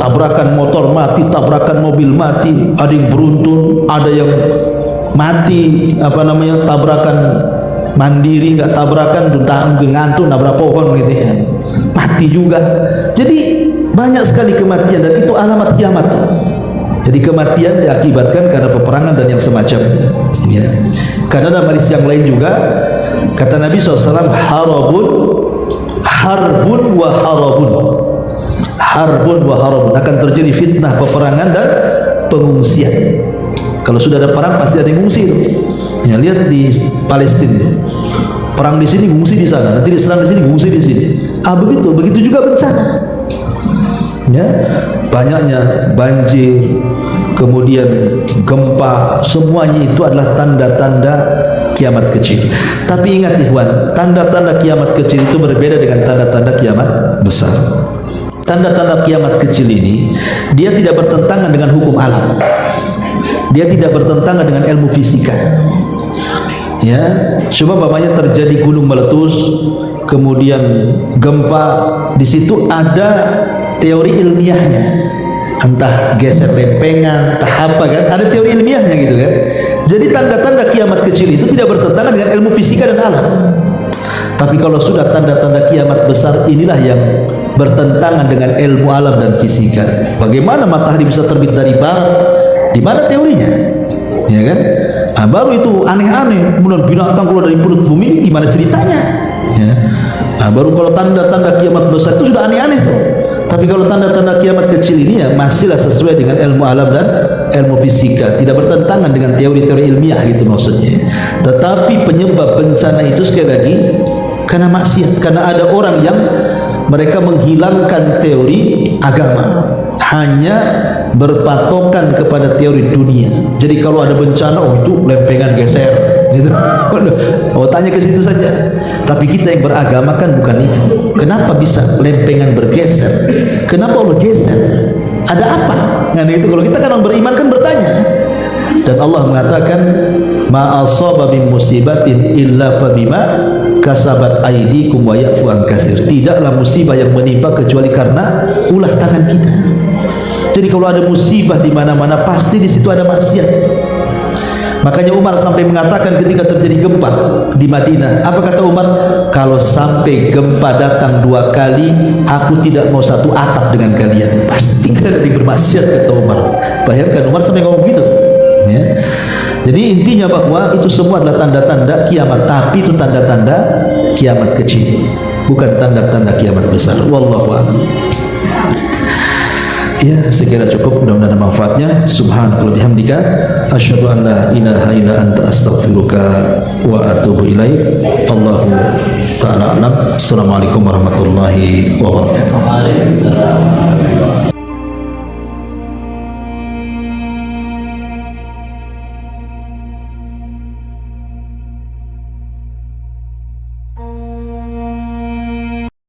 tabrakan motor mati, tabrakan mobil mati, ada yang beruntun, ada yang mati tabrakan mandiri, nggak tabrakan ngantuk nabrak pohon gitu ya, mati juga. Jadi banyak sekali kematian, dan itu alamat kiamat. Jadi kematian diakibatkan karena peperangan dan yang semacamnya ya. Karena dalam hadis yang lain juga kata Nabi SAW, harbun wa harabun, akan terjadi fitnah, peperangan dan pengungsian. Kalau sudah ada perang pasti ada yang ngungsi itu. Ya, lihat di Palestina, perang di sini ngungsi di sana, nanti Islam di sini ngungsi di sini. Begitu juga bencana. Ya, banyaknya banjir, kemudian gempa, semuanya itu adalah tanda-tanda kiamat kecil. Tapi ingat ikhwan, tanda-tanda kiamat kecil itu berbeda dengan tanda-tanda kiamat besar. Tanda-tanda kiamat kecil ini dia tidak bertentangan dengan hukum alam, dia tidak bertentangan dengan ilmu fisika. Ya, coba bapaknya terjadi gunung meletus, kemudian gempa, di situ ada teori ilmiahnya, entah geser lempengan, entah apa kan, ada teori ilmiahnya gitu kan. Jadi tanda-tanda kiamat kecil itu tidak bertentangan dengan ilmu fisika dan alam. Tapi kalau sudah tanda-tanda kiamat besar, inilah yang bertentangan dengan ilmu alam dan fisika. Bagaimana matahari bisa terbit dari barat? Di mana teorinya? Ya kan? Baru itu aneh-aneh. Kemudian binatang keluar dari perut bumi ini gimana ceritanya? Ya. Baru kalau tanda-tanda kiamat besar itu sudah aneh-aneh tuh. Tapi kalau tanda-tanda kiamat kecil ini ya masihlah sesuai dengan ilmu alam dan ilmu fisika, tidak bertentangan dengan teori-teori ilmiah gitu maksudnya. Tetapi penyebab bencana itu sekali lagi karena maksiat, karena ada orang yang mereka menghilangkan teori agama, hanya berpatokan kepada teori dunia. Jadi kalau ada bencana, itu lempengan geser gitu. Tanya ke situ saja. Tapi kita yang beragama kan bukan itu. Kenapa bisa lempengan bergeser? Kenapa Allah geser? Ada apa? Nah itu kalau kita kan orang beriman kan bertanya. Dan Allah mengatakan, ma asaba min musibatin illa fabima kasabat aydikum wa ya'fu an katsir. Tidaklah musibah yang menimpa kecuali karena ulah tangan kita. Jadi kalau ada musibah di mana-mana pasti di situ ada maksiat. Makanya Umar sampai mengatakan ketika terjadi gempa di Madinah, apa kata Umar? Kalau sampai gempa datang 2 kali, aku tidak mau satu atap dengan kalian. Pasti kan ada yang bermaksiat, kata Umar. Bayangkan Umar sampai ngomong gitu, ya. Jadi intinya bahwa itu semua adalah tanda-tanda kiamat, tapi itu tanda-tanda kiamat kecil, bukan tanda-tanda kiamat besar. Wallahu a'lam. Ya, sekira cukup, mudah-mudahan ada manfaatnya. Subhanakallahumma bihamdika asyhadu an la ilaha illa anta astaghfiruka wa atubu ilaik. Allahu ta'ala a'lam. Assalamualaikum warahmatullahi wabarakatuh.